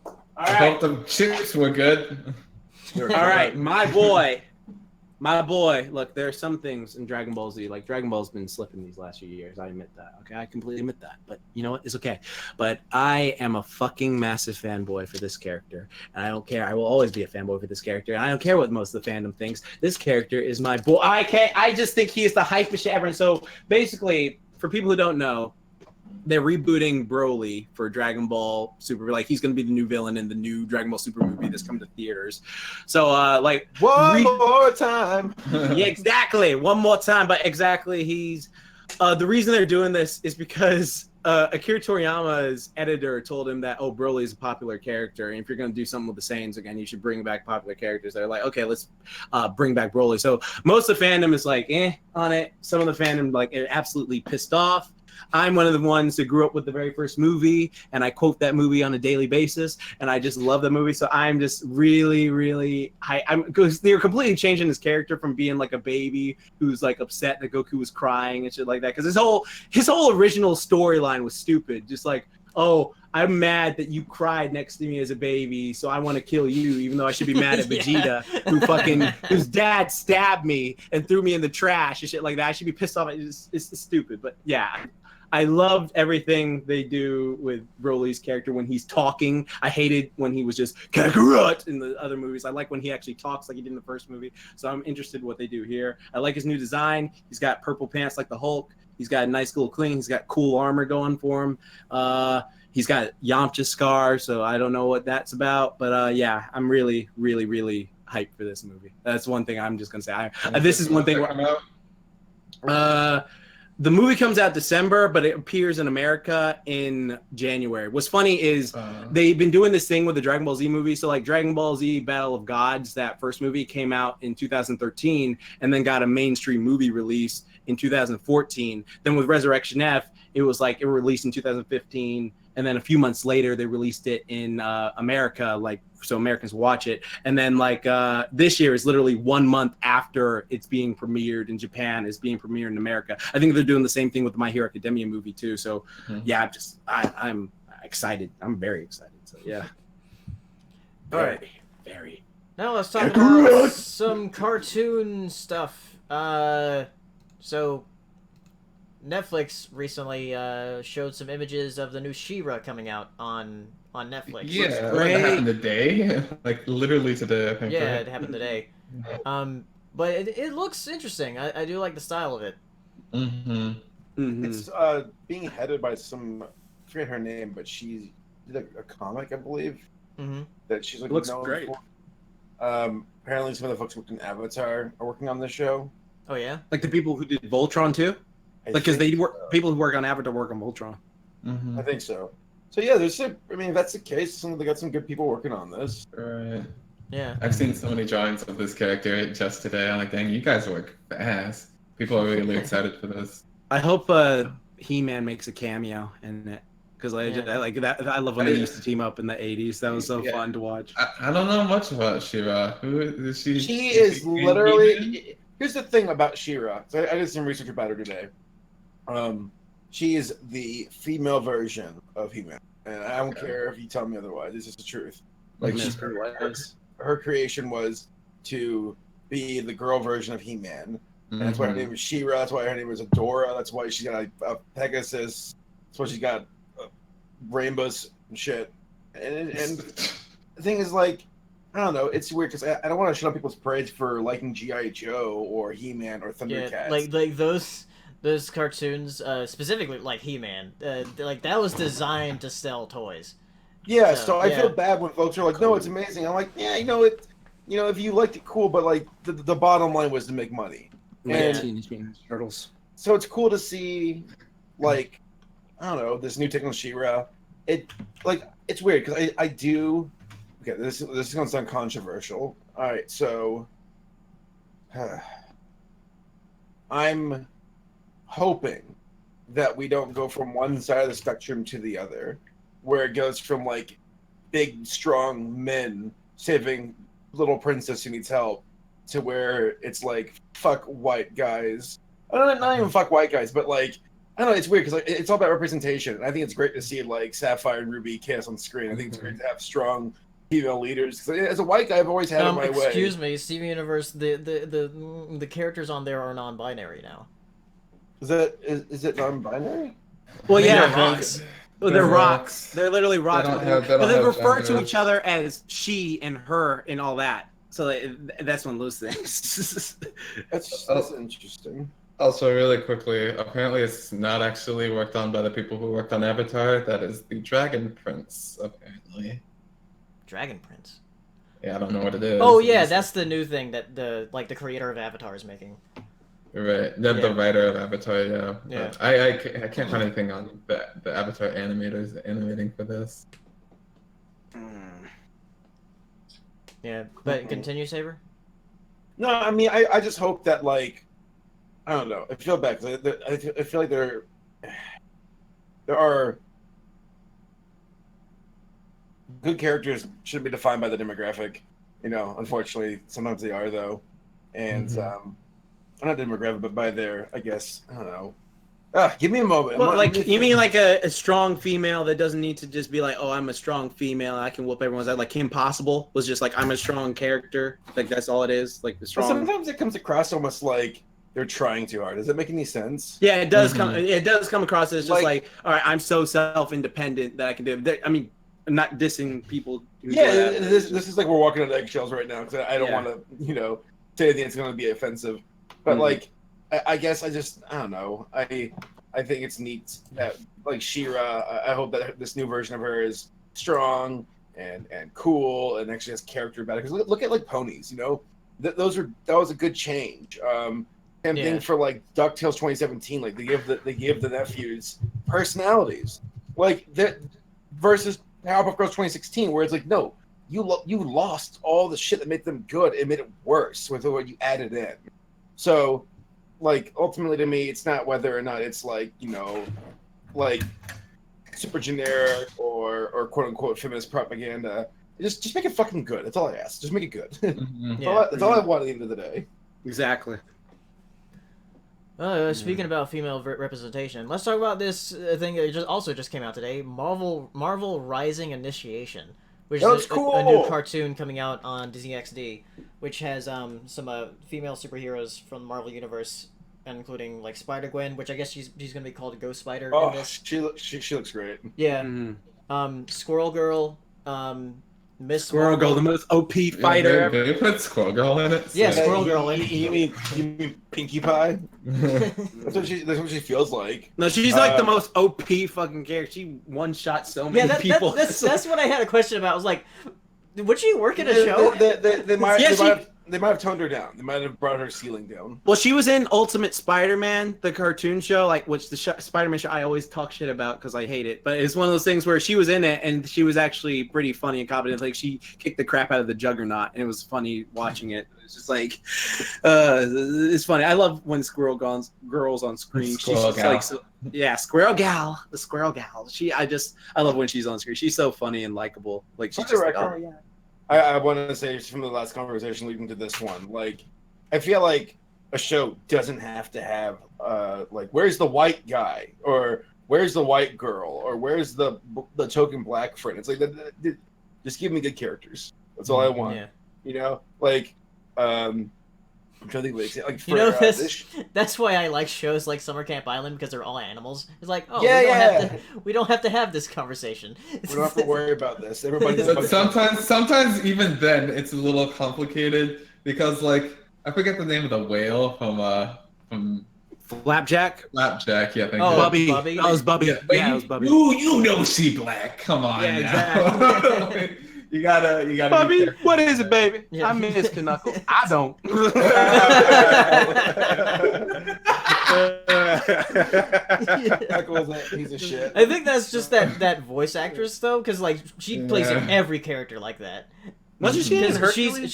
All right. I hope the chips were good. All right, my boy. Look, there are some things in Dragon Ball Z. Like Dragon Ball's been slipping these last few years. I admit that. Okay, I completely admit that. But you know what? It's okay. But I am a fucking massive fanboy for this character, and I don't care. I will always be a fanboy for this character, and I don't care what most of the fandom thinks. This character is my boy. I just think he is the hypest shit ever. And so basically, for people who don't know, they're rebooting Broly for Dragon Ball Super. Like he's going to be the new villain in the new Dragon Ball Super movie that's coming to theaters. So like one more time. Yeah, exactly. One more time. But exactly, he's the reason they're doing this is because Akira Toriyama's editor told him that Broly is a popular character, and if you're going to do something with the Saiyans again, you should bring back popular characters. They're like, okay, let's bring back Broly. So most of the fandom is like on it. Some of the fandom like are absolutely pissed off. I'm one of the ones that grew up with the very first movie, and I quote that movie on a daily basis, and I just love the movie. So I'm just really because they're completely changing his character from being like a baby who's like upset that Goku was crying and shit like that. Because his whole original storyline was stupid. Just like, oh, I'm mad that you cried next to me as a baby, so I want to kill you, even though I should be mad at Vegeta, whose dad stabbed me and threw me in the trash and shit like that. I should be pissed off. It's stupid, but yeah. I loved everything they do with Broly's character when he's talking. I hated when he was just Kakarot in the other movies. I like when he actually talks like he did in the first movie. So I'm interested in what they do here. I like his new design. He's got purple pants like the Hulk. He's got a nice little clean. He's got cool armor going for him. He's got Yamcha scar, so I don't know what that's about. But yeah, I'm really, really, really hyped for this movie. That's one thing I'm just going to say. This is one thing. The movie comes out December, but it appears in America in January. What's funny is they've been doing this thing with the Dragon Ball Z movie. So like Dragon Ball Z Battle of Gods, that first movie came out in 2013 and then got a mainstream movie release in 2014. Then with Resurrection F, it was like it released in 2015. And then a few months later, they released it in America, like so Americans watch it. And then like this year is literally 1 month after it's being premiered in Japan, is being premiered in America. I think they're doing the same thing with the My Hero Academia movie too. So yeah, I'm excited. I'm very excited. So yeah. All right. Very. Now let's talk about some cartoon stuff. So Netflix recently showed some images of the new Shiro coming out on Netflix. Yeah, that happened today. Like literally today, I think. Yeah, it happened today. But it looks interesting. I do like the style of it. It's being headed by some, I forget her name, but she's did a comic, I believe, Mm-hmm. that she's like It looks known great. for. Apparently, some of the folks who worked in Avatar are working on this show. Oh yeah. Like the people who did Voltron too, I like because they think work. so. People who work on Avatar work on Voltron. Mm-hmm. I think so. So yeah, I mean, if that's the case, they got some good people working on this. Right. Yeah. I've seen so many drawings of this character just today. I'm like, dang, you guys work fast. People are really excited for this. I hope He-Man makes a cameo in it because I like that. I love when they used to team up in the '80s. That was so fun to watch. I don't know much about Shiro. Who is she? She is literally. Here's the thing about She-Ra. So I did some research about her today. She is the female version of He-Man, and I don't care if you tell me otherwise. This is the truth. Like her creation was to be the girl version of He-Man. And that's why her name was She-Ra. That's why her name was Adora. That's why she's got a Pegasus. That's why she's got rainbows and shit. And the thing is, like, I don't know. It's weird because I don't want to shut up people's parades for liking G.I. Joe or He-Man or Thundercats. Yeah, like those cartoons, specifically like He-Man, like that was designed to sell toys. Yeah, so I yeah. feel bad when folks are like, "No, it's amazing." I'm like, "Yeah, if you liked it, cool." But like, the bottom line was to make money. And Teenage Mutant Ninja Turtles. so it's cool to see, like, I don't know, this new take on She-Ra. It's weird because I do. Okay, this is gonna sound controversial. All right, so I'm hoping that we don't go from one side of the spectrum to the other, where it goes from like big, strong men saving little princess who needs help to where it's like fuck white guys. I don't know, not even fuck white guys, but like I don't know. It's weird because like, it's all about representation. And I think it's great to see like Sapphire and Ruby kiss on screen. I think it's great to have strong female leaders. 'Cause as a white guy, I've always had it my way. Excuse me, Steven Universe. The characters on there are non-binary now. Is it non-binary? Well, I mean, yeah, they're rocks. Well, they're rocks. They're literally rocks. don't But have- they but don't they have refer to gender. each other as she and her and all that. So that's one of those things. That's interesting. Also, really quickly, apparently it's not actually worked on by the people who worked on Avatar. That is the Dragon Prince, apparently. Dragon Prince. Yeah, I don't know what it is. Oh yeah, that's the new thing that the creator of Avatar is making. Right. The writer of Avatar, yeah. Yeah. I can't find anything on the Avatar animators animating for this. Yeah, but continue, Saber. No, I mean, I just hope that, like, I don't know. I feel bad because I feel like there are good characters shouldn't be defined by the demographic. Unfortunately, sometimes they are though, and not demographic, but by their, I guess, I don't know. Give me a moment. Well, like you mean like a strong female that doesn't need to just be like, oh, I'm a strong female, I can whoop everyone's ass. Like Kim Possible was just like, I'm a strong character. Like that's all it is. Like the strong. Sometimes it comes across almost like they're trying too hard. Does that make any sense? Yeah, it does come. It does come across as just like, all right, I'm so self-independent that I can do. I mean, I'm not dissing people. Yeah, this is like we're walking on eggshells right now because I don't Yeah. want to, say anything that's going to be offensive. But like, I guess I don't know. I think it's neat that like She-Ra. I hope that this new version of her is strong and cool and actually has character about it. Because look at like ponies. That was a good change. Same thing for like DuckTales 2017. Like they give the nephews personalities. Like that versus Powerpuff Girls 2016, where it's like, no, you lost all the shit that made them good and made it worse with what you added in. So, like, ultimately to me, it's not whether or not it's like, like super generic or quote unquote feminist propaganda. Just make it fucking good. That's all I ask. Just make it good. That's all I want at the end of the day. Exactly. Speaking about female representation, let's talk about this thing that also just came out today. Marvel Rising Initiation, which is a new cartoon coming out on Disney XD, which has some female superheroes from the Marvel Universe, including like Spider-Gwen, which I guess she's gonna be called Ghost Spider in this. She looks great. Yeah. Squirrel Girl, Miss Squirrel Girl, the most OP fighter ever. They put Squirrel Girl in it. Yeah, so- Squirrel Girl. You mean Pinkie Pie? That's what she feels like. No, she's like the most OP fucking character. She one-shot so many people. That's what I had a question about. I was like, would she work in a show? They might have toned her down. They might have brought her ceiling down. Well, she was in Ultimate Spider-Man, the cartoon show, like which the Spider-Man show I always talk shit about because I hate it. But it's one of those things where she was in it and she was actually pretty funny and competent. Like she kicked the crap out of the Juggernaut, and it was funny watching it. It's just like, it's funny. I love when girls on screen. Squirrel Gal. Like, yeah, Squirrel Gal, the Squirrel Gal. I love when she's on screen. She's so funny and likable. Like she's just like, oh yeah. I want to say from the last conversation leading to this one, like, I feel like a show doesn't have to have, like, where's the white guy, or where's the white girl, or where's the token black friend. It's like, just give me good characters. That's all I want. Yeah. You know, like, I'm trying to think like for, that's why I like shows like Summer Camp Island, because they're all animals. It's like, oh, we don't have to have this conversation. We don't have to worry about this. Everybody. But sometimes even then it's a little complicated because like I forget the name of the whale from Flapjack. Flapjack, yeah. Thank you. Bubby. That was Bubby. Yeah, it was Bubby. You know she black. Come on. Yeah, now. exactly. You gotta. Bubby, what is it, baby? Yeah. I miss Knuckles. I don't. Knuckles, that piece of shit. I think that's just that voice actress though, because like she plays in every character like that. Wasn't she in Hercules?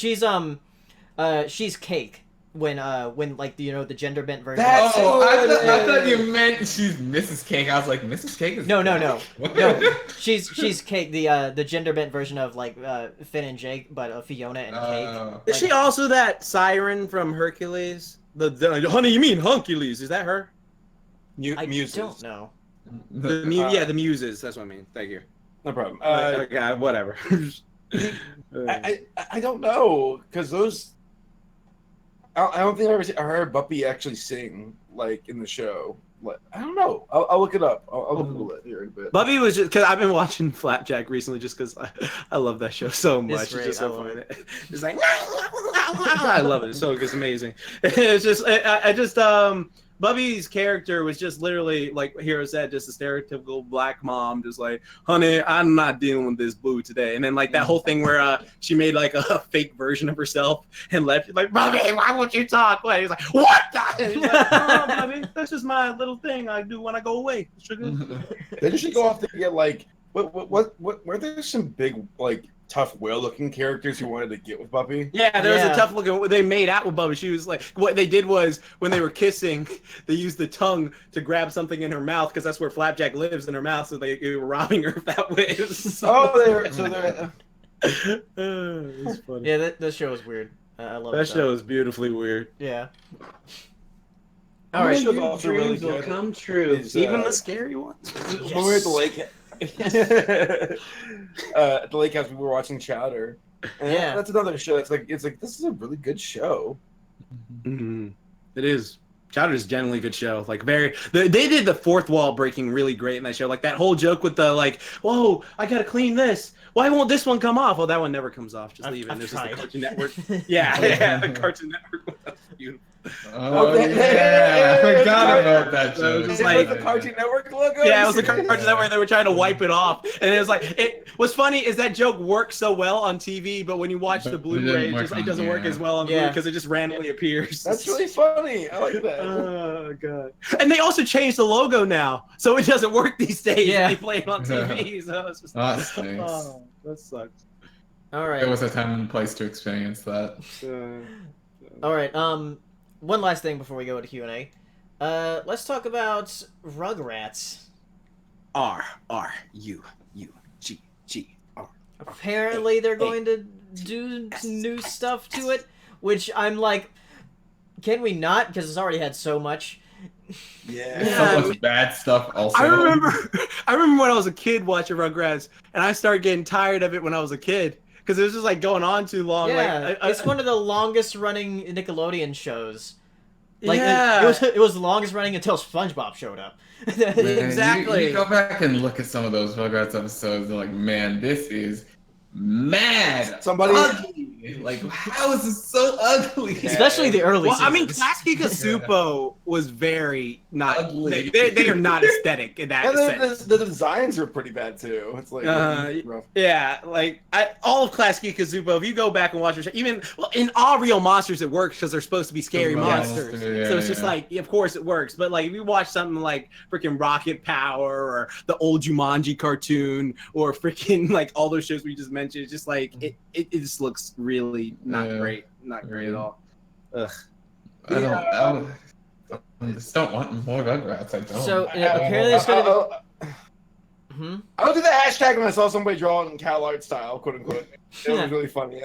She's Cake when like the gender bent version. That's I thought you meant she's Mrs. Cake. I was like, Mrs. Cake is No. No, she's Cake, the gender bent version of like Finn and Jake, but Fiona and Cake. Is she also that siren from Hercules? The honey, you mean Huncules? Is that her? Muses. I don't know. The Muses. That's what I mean. Thank you. No problem. Okay, whatever. I don't know, because those. I don't think I heard Buppy actually sing like in the show. Like, I don't know. I'll look it up. I'll Google it here in a bit. Bubby was just because I've been watching Flapjack recently, just because I love that show so much. It's just so funny. It's like I love it. It's amazing. It's just I just Bubby's character was just literally, like Hiro said, just a stereotypical black mom, just like, honey, I'm not dealing with this boo today. And then like that whole thing where she made like a fake version of herself and left, like, Bubby, why won't you talk? Wait, he's like, what? And he's like, oh, Bubby, that's just my little thing I do when I go away. Didn't she go off to get like what were there some big like tough whale-looking characters who wanted to get with Buppy? Yeah, there was a tough looking. They made out with Bubby. She was like, what they did was when they were kissing, they used the tongue to grab something in her mouth because that's where Flapjack lives, in her mouth. So they were robbing her that way. It was so it's funny. Yeah, that show was weird. I love that show is beautifully weird. Yeah. All right, your dreams will come true, even the scary ones. When we were at the lake. At the lake house, we were watching Chowder. And that's another show. It's like this is a really good show. Mm-hmm. It is. Chowder is generally a good show. Like they did the fourth wall breaking really great in that show. Like that whole joke with the like, whoa, I gotta clean this. Why won't this one come off? Well, that one never comes off. Just leave it. This is the Cartoon Network. Yeah, the Cartoon Network. That's beautiful. Oh, yeah. I forgot about that show. It was like the Cartoon Network logo? Yeah, it was the Cartoon Network. They were trying to wipe it off. And it was like, what's funny is that joke works so well on TV, but when you watch the Blu-ray, it doesn't work as well on Blu-ray because it just randomly appears. That's really funny. I like that. Oh, God. And they also changed the logo now, so it doesn't work these days when they play it on TV. So it's just, that stinks. Oh, that sucks. All right. There was a time and place to experience that. All right. One last thing before we go to Q&A. Let's talk about Rugrats. R-U-G-G-R. Apparently they're going to do new stuff to it, which I'm like, can we not? Because it's already had so much. So much bad stuff also. I remember when I was a kid watching Rugrats, and I started getting tired of it when I was a kid. Because it was just like going on too long. Yeah, like, it's one of the longest running Nickelodeon shows. Like yeah. it was the longest running until SpongeBob showed up. Exactly. You go back and look at some of those Rugrats episodes, and like, man, this is mad. Somebody- ugly. Like, how is this so ugly? Especially the early Well, I mean, seasons. Class Kikasupo was very not. Ugly. They are not aesthetic in that And sense. the designs are pretty bad too. It's like rough. Yeah, like all of Class Kikasupo. If you go back and watch it, even in all real monsters, it works because they're supposed to be scary The monsters. monster, So it's just like, of course, it works. But like, if you watch something like freaking Rocket Power or the old Jumanji cartoon or freaking like all those shows we just mentioned, it's just like it just looks really not great at all. Ugh. I just don't want more Rugrats. I don't. So apparently it's gonna be. I would do the hashtag when I saw somebody draw it in Cal art style, quote unquote. It was really funny.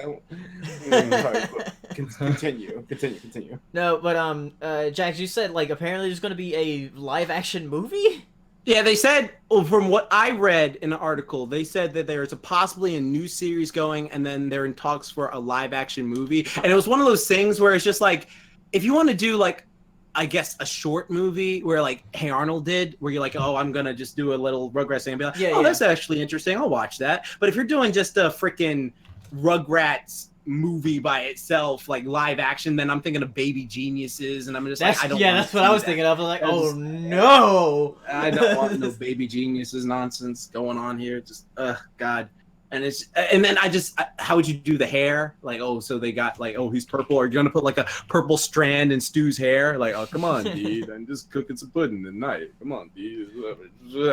Sorry, continue. No, but Jax, you said like apparently there's gonna be a live action movie. Yeah, they said, from what I read in an article, they said that there's possibly a new series going, and then they're in talks for a live action movie. And it was one of those things where it's just like, if you want to do like, I guess a short movie where like Hey Arnold did, where you're like, oh, I'm gonna just do a little Rugrats thing and be like, that's actually interesting, I'll watch that. But if you're doing just a freaking Rugrats movie by itself, like live action, then I'm thinking of Baby Geniuses, and I'm just like, I don't. Yeah, that's what I was thinking of. I'm like, oh no, I don't want no Baby Geniuses nonsense going on here. Just, God. And then how would you do the hair? Like, oh, so they got like, oh, he's purple. Are you gonna put like a purple strand in Stu's hair? Like, oh, come on, dude, I'm just cooking some pudding tonight. Come on, dude.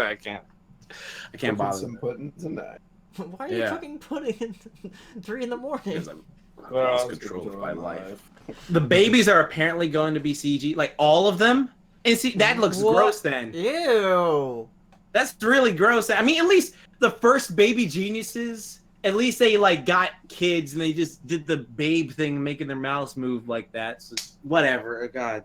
I can't bother. Some pudding tonight. Why are you cooking pudding at 3 in the morning? Because I'm lost control of my life. The babies are apparently going to be CG, like all of them. And see, that looks gross. Then, ew, that's really gross. I mean, at least the first Baby Geniuses, at least they like got kids and they just did the babe thing, making their mouths move like that. So whatever. God.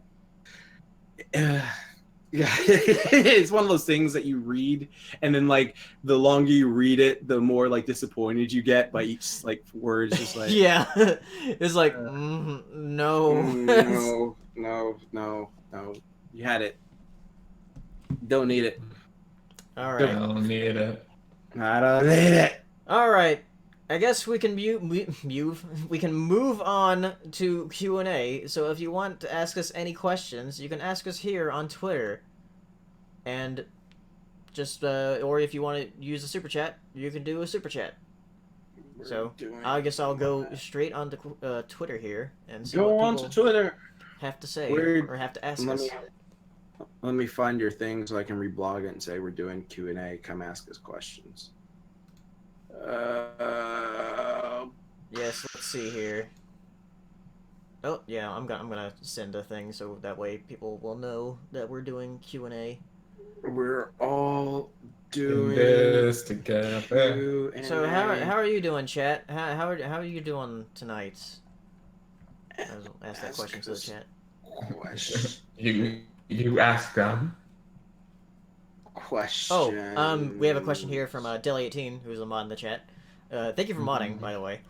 Yeah, it's one of those things that you read, and then like the longer you read it, the more like disappointed you get by each like word. It's just like yeah, it's like no, no. You had it. Don't need it. All right. Don't need it. I don't need it. All right. I guess we can we can move on to Q&A. So if you want to ask us any questions, you can ask us here on Twitter. And just or if you want to use a super chat, you can do a super chat. So I guess I'll go straight on to Twitter here and see go what on people to Twitter. have to say or have to ask us. Let me find your thing so I can reblog it and say we're doing Q&A. Come ask us questions. Yes, let's see here. Oh yeah, I'm gonna send a thing so that way people will know that we're doing Q&A. We're all doing this together. Q&A. So how are you doing, chat? How are you doing tonight? I'll ask that question to the chat. You ask them. Question. Oh, we have a question here from Deli18, who's a mod in the chat. Thank you for modding, by the way.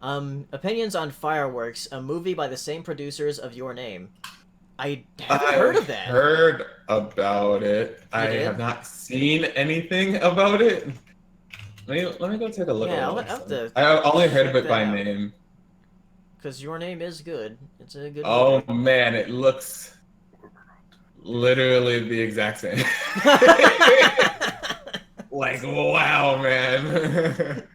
Opinions on Fireworks, a movie by the same producers of Your Name. I haven't heard of that. Heard about it. I have not seen anything about it. Let me go take a look. Yeah, at I'll have to. I only heard of it by name. Because Your Name is good. It's a good. Oh movie. man, it looks literally the exact same. Like wow, man.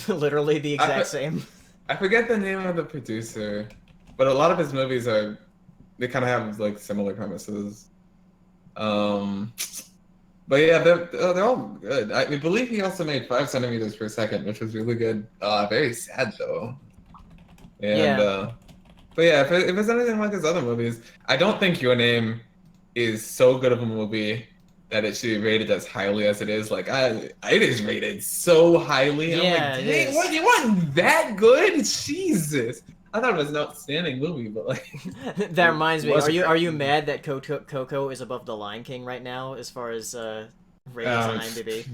Literally the exact same. I forget the name of the producer, but a lot of his movies they kind of have like similar premises. But yeah, they're all good. I believe he also made 5 centimeters per second, which was really good. Very sad though. And but yeah, if it's anything like his other movies, I don't think Your Name is so good of a movie that it should be rated as highly as it is. Like, it is rated so highly. Yeah, I'm like, dang, what, you want that good? Jesus. I thought it was an outstanding movie, but like... That reminds me, are you mad that Coco is above The Lion King right now, as far as ratings on IMDb?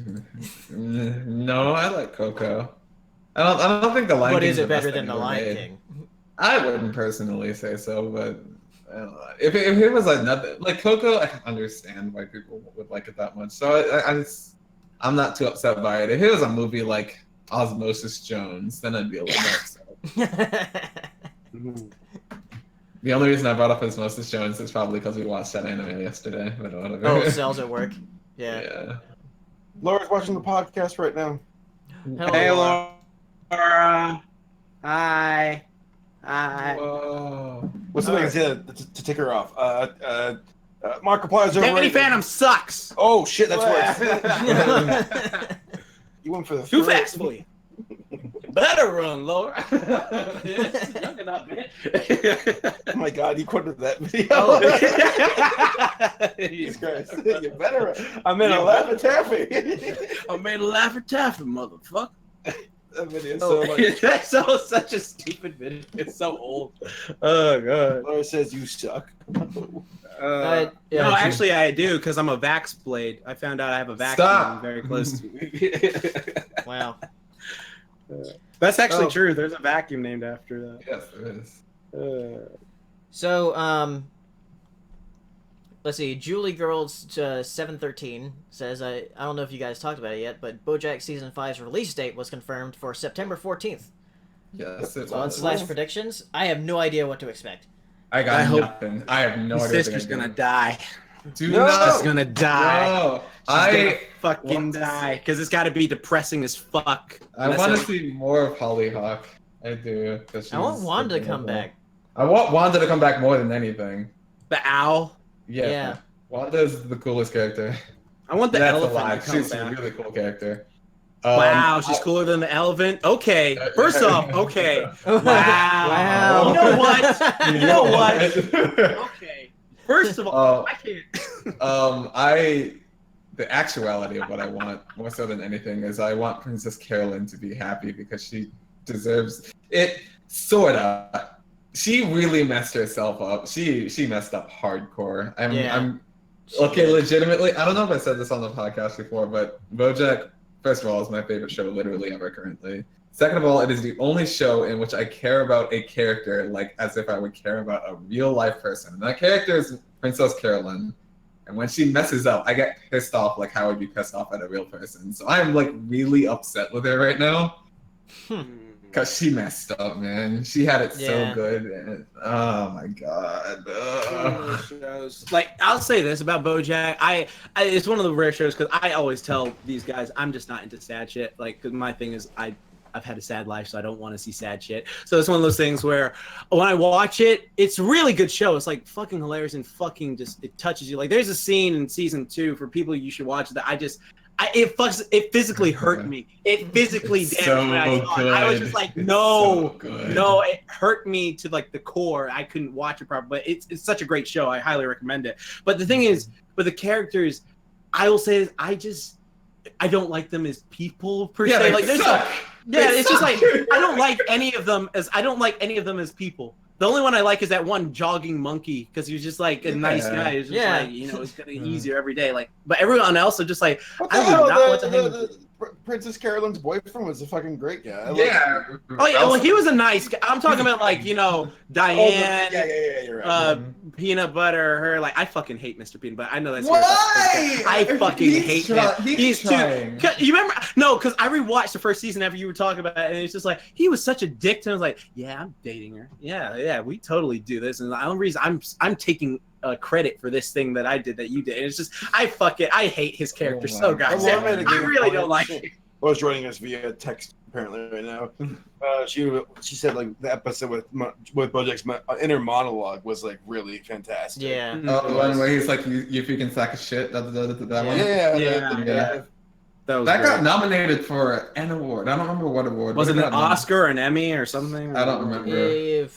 No, I like Coco. I don't think The Lion King. But is it better than The Lion King? I wouldn't personally say so, but I don't know. If it was another like Coco, I can understand why people would like it that much. So I'm not too upset by it. If it was a movie like Osmosis Jones, then I'd be a little more upset. The only reason I brought up Osmosis Jones is probably because we watched that anime yesterday. But whatever. Oh, Cells at Work. Yeah. Yeah. Laura's watching the podcast right now. Hello, Hey, Laura. Laura. Hi. Hi. Whoa. What's something I said to tick her off? Markiplier's Danny overrated. Phantom sucks. Oh shit, that's worse. You went for the Too throat. fast for you. Better run, Laura. Oh my god, you quoted that video. Oh. Jesus Christ. You better. I'm in a laugh at Taffy. I made a laugh at Taffy, motherfucker. That video is so much. That's so such a stupid video. It's so old. Oh god. Laura says you suck. Yeah, No, actually I do because I'm a Vax blade. I found out I have a vacuum Stop. very close to me. Wow. That's actually Oh. true. There's a vacuum named after that. Yes, there is. So, let's see. Julie Girls 713 says, I don't know if you guys talked about it yet, but BoJack Season 5's release date was confirmed for September 14th. Yes, it On was. Slash Predictions, I have no idea what to expect. I got I hope- nothing. I have no Your idea. sister's gonna die. Do No! not. She's gonna die. No. She's gonna I fucking want to die because it's got to be depressing as fuck. want to see more of Hollyhock. I do. 'Cause I want she's Wanda to adorable. come back. I want Wanda to come back more than anything. The owl. Yeah. Yeah. Wanda's the coolest character. I want the That's a elephant lie. to come She's back. a really cool character. Wow, she's cooler than the elephant. Okay, first off, okay. Wow. Wow. You know what? You know what? Okay. First of all, I can't. The actuality of what I want more so than anything is I want Princess Carolyn to be happy because she deserves it. Sorta. She really messed herself up. She messed up hardcore. I'm okay. Legitimately, I don't know if I said this on the podcast before, but BoJack, first of all, is my favorite show literally ever currently. Second of all, it is the only show in which I care about a character like as if I would care about a real life person. And that character is Princess Carolyn. And when she messes up, I get pissed off like how I'd be pissed off at a real person. So I'm like really upset with her right now. Because she messed up, man. She had it so good. And, oh my god. Shows. Like, I'll say this about BoJack. I it's one of the rare shows because I always tell these guys I'm just not into sad shit. Like, because my thing is I've had a sad life, so I don't want to see sad shit. So it's one of those things where when I watch it, it's a really good show. It's like fucking hilarious and fucking just it touches you. Like there's a scene in season 2 for people you should watch that it physically hurt me. It physically damaged So me when I saw it. I was just like, good. no, It's so good. no, it hurt me to like the core. I couldn't watch it properly. But it's such a great show. I highly recommend it. But the thing is, with the characters, I will say I don't like them as people per Yeah, se. they Like there's suck. it's just like I don't like any of them as people. The only one I like is that one jogging monkey because he was just like a nice guy. He's just like, you know, it's getting easier every day. Like, but everyone else are just like, What I the would hell? not want to hang with Princess Carolyn's boyfriend was a fucking great guy. I liked Yeah. him. Oh yeah, well he was a nice guy. I'm talking about like, you know, Diane, Yeah, you're right. Peanut Butter, her. Like I fucking hate Mr. Peanut Butter. I know that's Why? I fucking hate him. He's trying. You remember? No, because I rewatched the first season after you were talking about it, and it's just like he was such a dick. And I was like, yeah, I'm dating her. Yeah, we totally do this. And the only reason I'm taking credit for this thing that I did that you did. And it's just I hate his character so goddamn. I really don't like it. I was joining us via text apparently right now. She said like the episode with BoJack's inner monologue was like really fantastic. Yeah. Oh, the one where he's like, you freaking sack of shit. That one. Yeah. That Got nominated for an award. I don't remember what award. Was but it got an Oscar or an Emmy or something? I don't remember.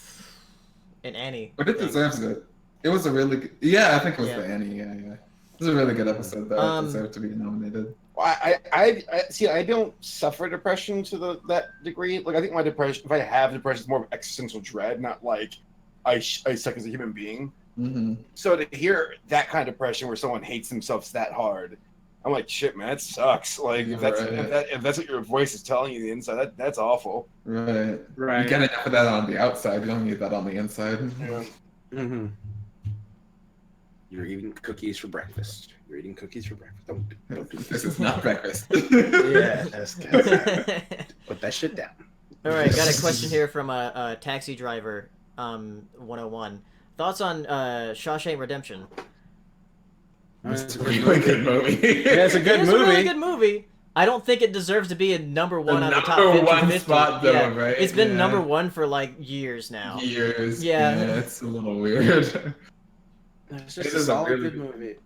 An Annie. But it deserves it. It was a really good. Yeah, I think it was Yeah. the Annie. Yeah. It was a really good episode that deserved to be nominated. Well, I see. I don't suffer depression to that degree. Like I think my depression, if I have depression, it's more of existential dread, not like I suck as a human being. Mm-hmm. So to hear that kind of depression where someone hates themselves that hard, I'm like, shit, man, that sucks. Like if that's what your voice is telling you the inside, that's awful. Right. Right. You get enough of that on the outside. You don't need that on the inside. Yeah. Mm-hmm. You're eating cookies for breakfast. You're eating cookies for breakfast. Don't do This is not breakfast. Yeah, put that shit down. All right, got a question here from a Taxi Driver 101. Thoughts on Shawshank Redemption? It's a really good movie. Yeah, it's a good It's movie. a really good movie. I don't think it deserves to be a number one on the top number 50. one 50. spot, though, Yeah. right? It's been Yeah. number one for like years now. Years. Yeah. Yeah, it's a little weird. It's It just a is a solid really good movie.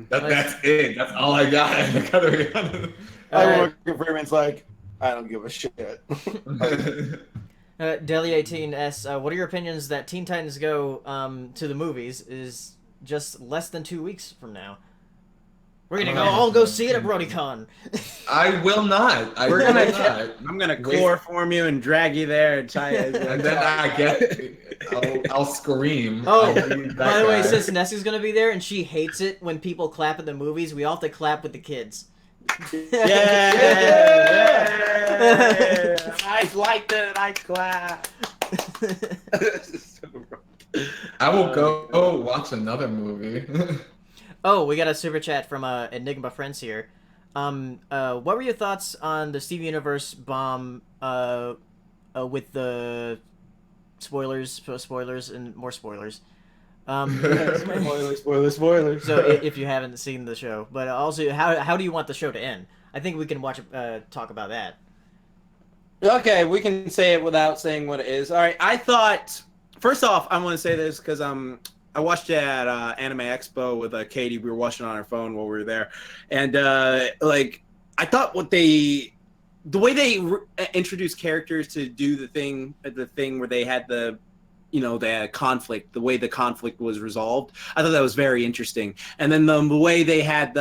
That's it. That's all I got. I gotta be honest. I work for Freeman's like, I don't give a shit. Deli18 asks, what are your opinions that Teen Titans Go to the movies is just less than 2 weeks from now? We're gonna all go see it at BrodyCon. I will not. I'm gonna Wait. chloroform you and drag you there and tie you. And then I'll scream. Oh, I'll be that by the way, guy. since Nessie's gonna be there and she hates it when people clap at the movies, we all have to clap with the kids. Yeah. I like that. I clap. I will go watch another movie. Oh, we got a super chat from Enigma Friends here. What were your thoughts on the Steve Universe bomb with the spoilers, and more spoilers? Spoilers. So if you haven't seen the show, but also how do you want the show to end? I think we can talk about that. Okay, we can say it without saying what it is. All right, I thought first off, I want to say this because I watched it at Anime Expo with Katie. We were watching on our phone while we were there, and I thought the way they introduced characters to do the thing where they had the conflict, the way the conflict was resolved, I thought that was very interesting. And then the way they had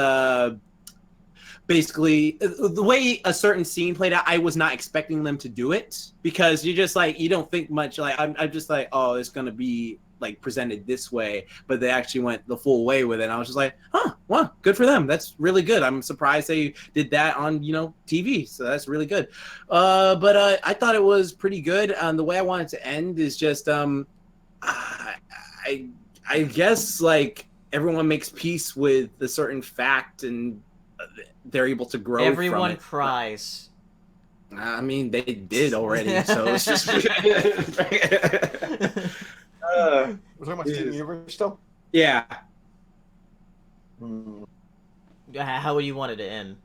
basically the way a certain scene played out, I was not expecting them to do it because you don't think much. Like I'm just like, oh, it's gonna be like presented this way, but they actually went the full way with it. And I was just like, huh, wow, good for them. That's really good. I'm surprised they did that on TV. So that's really good. But I thought it was pretty good. The way I want it to end is just I guess like everyone makes peace with a certain fact and they're able to grow. Everyone from it. cries. I mean, they did already, so it's just. We're talking about Steven Universe still? Yeah. How would you want it to end?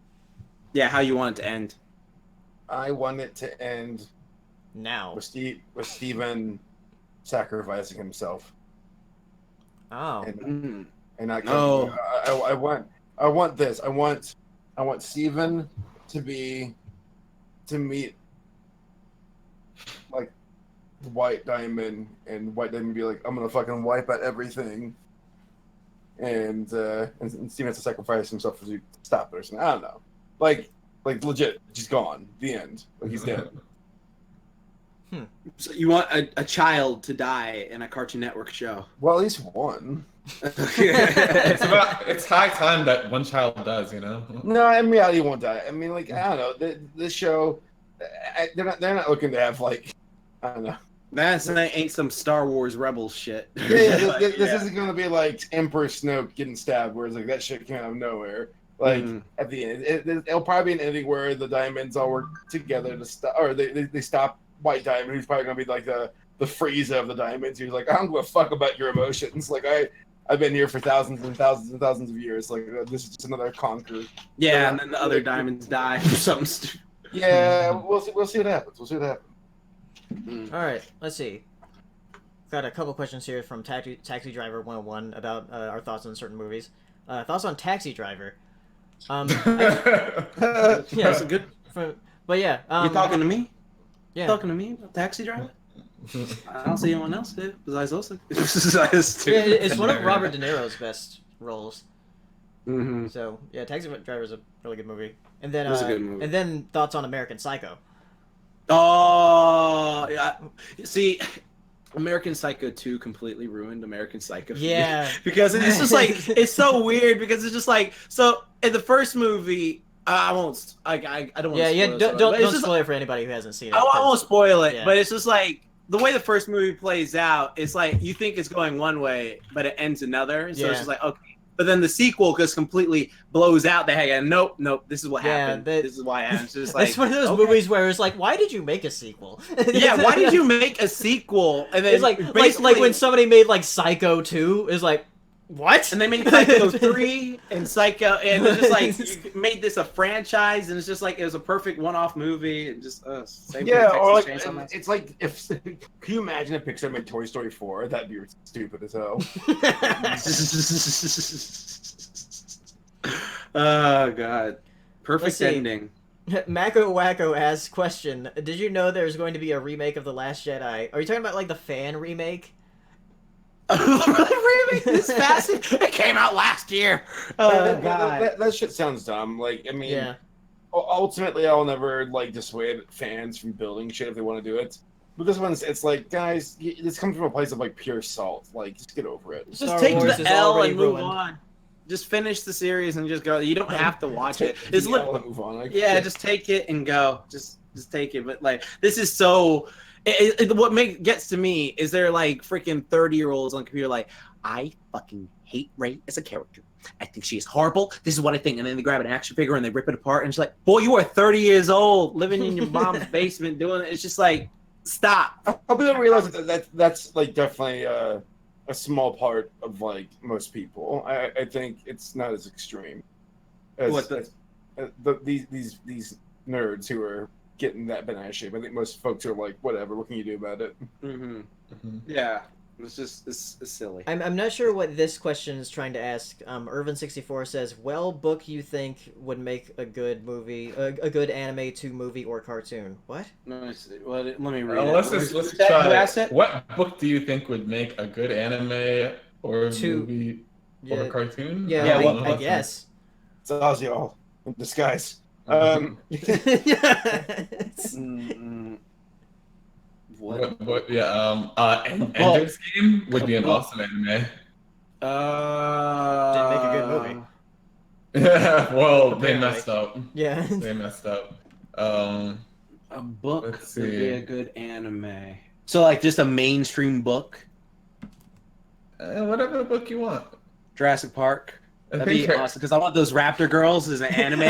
Yeah, how you want it to end. I want it to end Now. with Steven sacrificing himself. Oh. And not Oh. I want this. I want Steven to meet like White Diamond, and White Diamond be like, I'm gonna fucking wipe out everything, and Steven has to sacrifice himself to stop it or something. I don't know. Like legit, he's gone. The end. Like he's dead. So you want a child to die in a Cartoon Network show? Well, at least one. It's high time that one child does, No, in reality, he won't die. I mean, like, I don't know. This show, they're not looking to have like, I don't know. That ain't some Star Wars Rebels shit. This isn't gonna be like Emperor Snoke getting stabbed, where it's like that shit came out of nowhere. Like at the end, it'll probably be an ending where the Diamonds all work together to stop, or they stop White Diamond, who's probably gonna be like the Frieza of the Diamonds. Who's like, I don't give a fuck about your emotions. Like I've been here for thousands and thousands and thousands of years. Like this is just another conquer. Yeah, and then the other Diamonds die or something stupid. Yeah, we'll see what happens. We'll see what happens. All right, let's see. Got a couple questions here from Taxi Driver 101 about our thoughts on certain movies. Thoughts on Taxi Driver. Yeah, That's a good. But yeah, You talking to me? Yeah. Talking to me about Taxi Driver? I don't see anyone else did besides those. Yeah, it's one of Robert De Niro's best roles. Mm-hmm. So yeah, Taxi Driver is a really good movie. And then It is a good movie. And then thoughts on American Psycho. Oh, yeah. See, American Psycho 2 completely ruined American Psycho. for me. Yeah. Because it's just like, it's so weird because it's just like, so in the first movie, I don't want to Yeah, spoil don't it, but it's don't just spoil it for anybody who hasn't seen it. I won't spoil it, yeah. but it's just like the way the first movie plays out, it's like you think it's going one way, but it ends another. So it's just like, okay. But then the sequel just completely blows out the heck. And nope, this is what happened. This is why it happened. It's just like, it's one of those movies where it's like, why did you make a sequel? Yeah, why did you make a sequel? And then it's like when somebody made like Psycho 2, is like, what? And they made Psycho 3 and Psycho, and it's just like you made this a franchise, and it's just like it was a perfect one-off movie, and just same or like it's like if can you imagine if Pixar made Toy Story 4? That'd be stupid as hell. Oh god, perfect ending. Mako Wacko asks, question, did you know there's going to be a remake of The Last Jedi? Are you talking about like the fan remake? This fast? It came out last year. Oh god, that shit sounds dumb. Like, I mean, ultimately, I'll never like dissuade fans from building shit if they want to do it. But this one's, it's like, guys, this comes from a place of like pure salt. Like, just get over it. Just take the L and move on. Just finish the series and just go. You don't have to watch it. Just move on. Just take it and go. Just take it. But like, this is so. What gets to me is they're like freaking 30-year-olds on the computer like, I fucking hate Rey as a character. I think she is horrible. This is what I think. And then they grab an action figure and they rip it apart. And it's like, boy, you are 30 years old, living in your mom's basement doing it. It's just like, stop. I hope you don't realize that's like definitely a small part of like most people. I think it's not as extreme as these nerds who are getting that bent out of shape. I think most folks are like, whatever, what can you do about it? Mm-hmm. Mm-hmm. Yeah, it's silly. I'm not sure what this question is trying to ask. Irvin64 says, well, book you think would make a good movie, a good anime to movie or cartoon. What? Let me read it. Let's try it. What book do you think would make a good anime or movie or cartoon? Yeah, I guess. It's Ozzy in disguise. Ender's Game would be an awesome anime. Didn't make a good movie. Yeah, well, they messed up. Yeah, they messed up. A book would be a good anime. So, like, just a mainstream book. Whatever book you want. Jurassic Park. That'd be awesome because I want those raptor girls as an anime.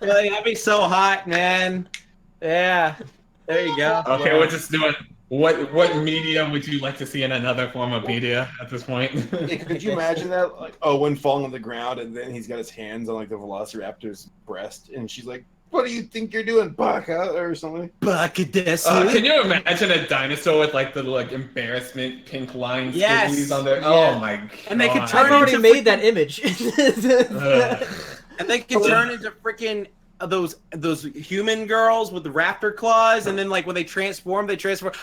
That'd be so hot, man. Yeah, there you go. Okay, we're just doing. What media would you like to see in another form of media at this point? Could you imagine that? Like, Owen falling on the ground and then he's got his hands on like the Velociraptor's breast, and she's like, "What do you think you're doing, Baka?" or something? Baka this. Can you imagine a dinosaur with like the embarrassment pink lines on there? Yeah. Oh my god! And they could turn. I've already made that image. And they could turn into freaking those human girls with the raptor claws, and then like when they transform.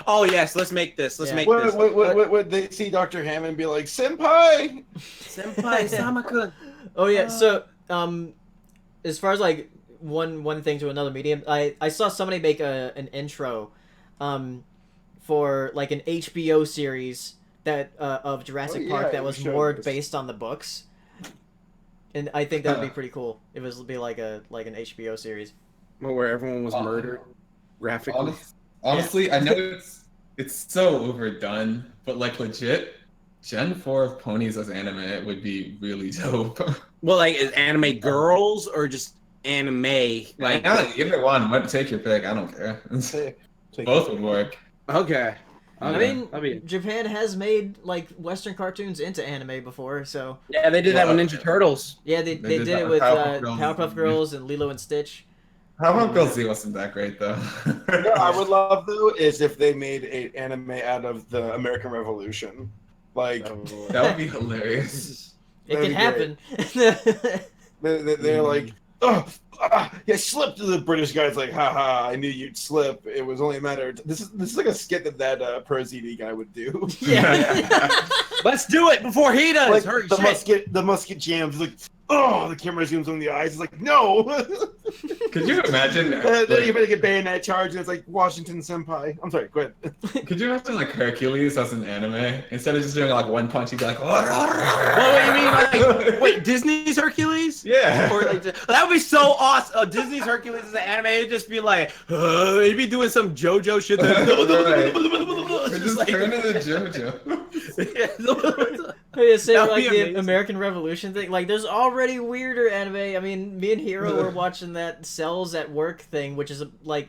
Oh yes, let's make this. Let's make this. Would they see Dr. Hammond and be like, "Senpai, Sama-kun"? Oh yeah. So as far as like one thing to another medium, I saw somebody make an intro for like an HBO series that of Jurassic Park that was more based on the books, and I think that would be pretty cool. It would be like an HBO series where everyone was murdered graphically. Honestly, I know it's so overdone, but like legit, Gen 4 of Ponies as anime would be really dope. Well, like is anime girls or just anime? Like either one. Take your pick. I don't care. Both would work. Okay. I mean, Japan has made like Western cartoons into anime before, so yeah, they did that with Ninja Turtles. Yeah, they did it with Powerpuff Girls and Lilo and Stitch. Powerpuff Girls wasn't that great though. You know, I would love though is if they made an anime out of the American Revolution. Like that would be hilarious. It can happen. They're like, yeah, slipped. To the British guy's like, haha, I knew you'd slip. It was only a matter of this is like a skit that Pro ZD guy would do. Yeah. Let's do it before he does. Like, the musket jams like, oh, the camera zooms on the eyes. It's like, no. Could you imagine? Then you better get bayonet charge, and it's like Washington Senpai. I'm sorry, go ahead. Could you imagine like Hercules as an anime? Instead of just doing like one punch, he'd be like, What do you mean? Like, wait, Disney's Hercules? yeah. Or like, that would be so awesome. Disney's Hercules is an anime. It'd just be like, it'd be doing some JoJo shit. We're just like, turning into JoJo. Yeah, same That would like be the amazing. American Revolution thing. Like, there's already weirder anime. I mean, me and Hiro were watching that Cells at Work thing, which is like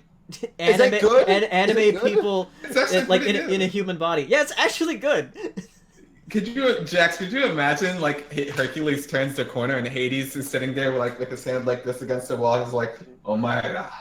Is that good? anime Is it good? people It's actually like pretty in a human body. Yeah, it's actually good. Could you, Jax? Could you imagine like Hercules turns the corner and Hades is sitting there with his hand like this against the wall? He's like, "Oh my god!"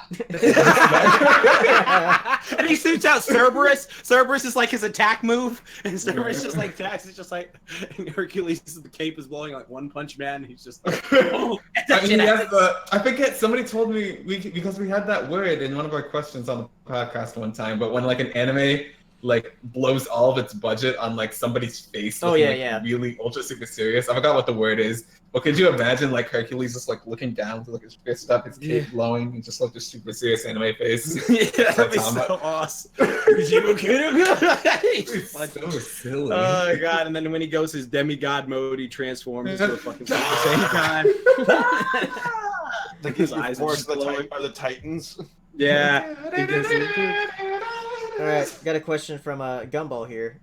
And he shoots out Cerberus. Cerberus is like his attack move, and Cerberus just like attacks. It's just like and Hercules. The cape is blowing like One Punch Man. He's just. Oh, I mean, I forget. Somebody told me because we had that word in one of our questions on the podcast one time. But when like an anime like blows all of its budget on like somebody's face, Oh, looking, yeah, like, yeah. really ultra super serious. I forgot what the word is. But could you imagine like Hercules just like looking down to look his fist up, his cape blowing, and just like this super serious anime face? Yeah, that'd be so awesome. It's He's like, so silly. oh god! And then when he goes his demigod mode, he transforms into a fucking Super Saiyan time. Like His his eyes eyes are just glowing. are the Titans. Yeah. All right, got a question from Gumball here.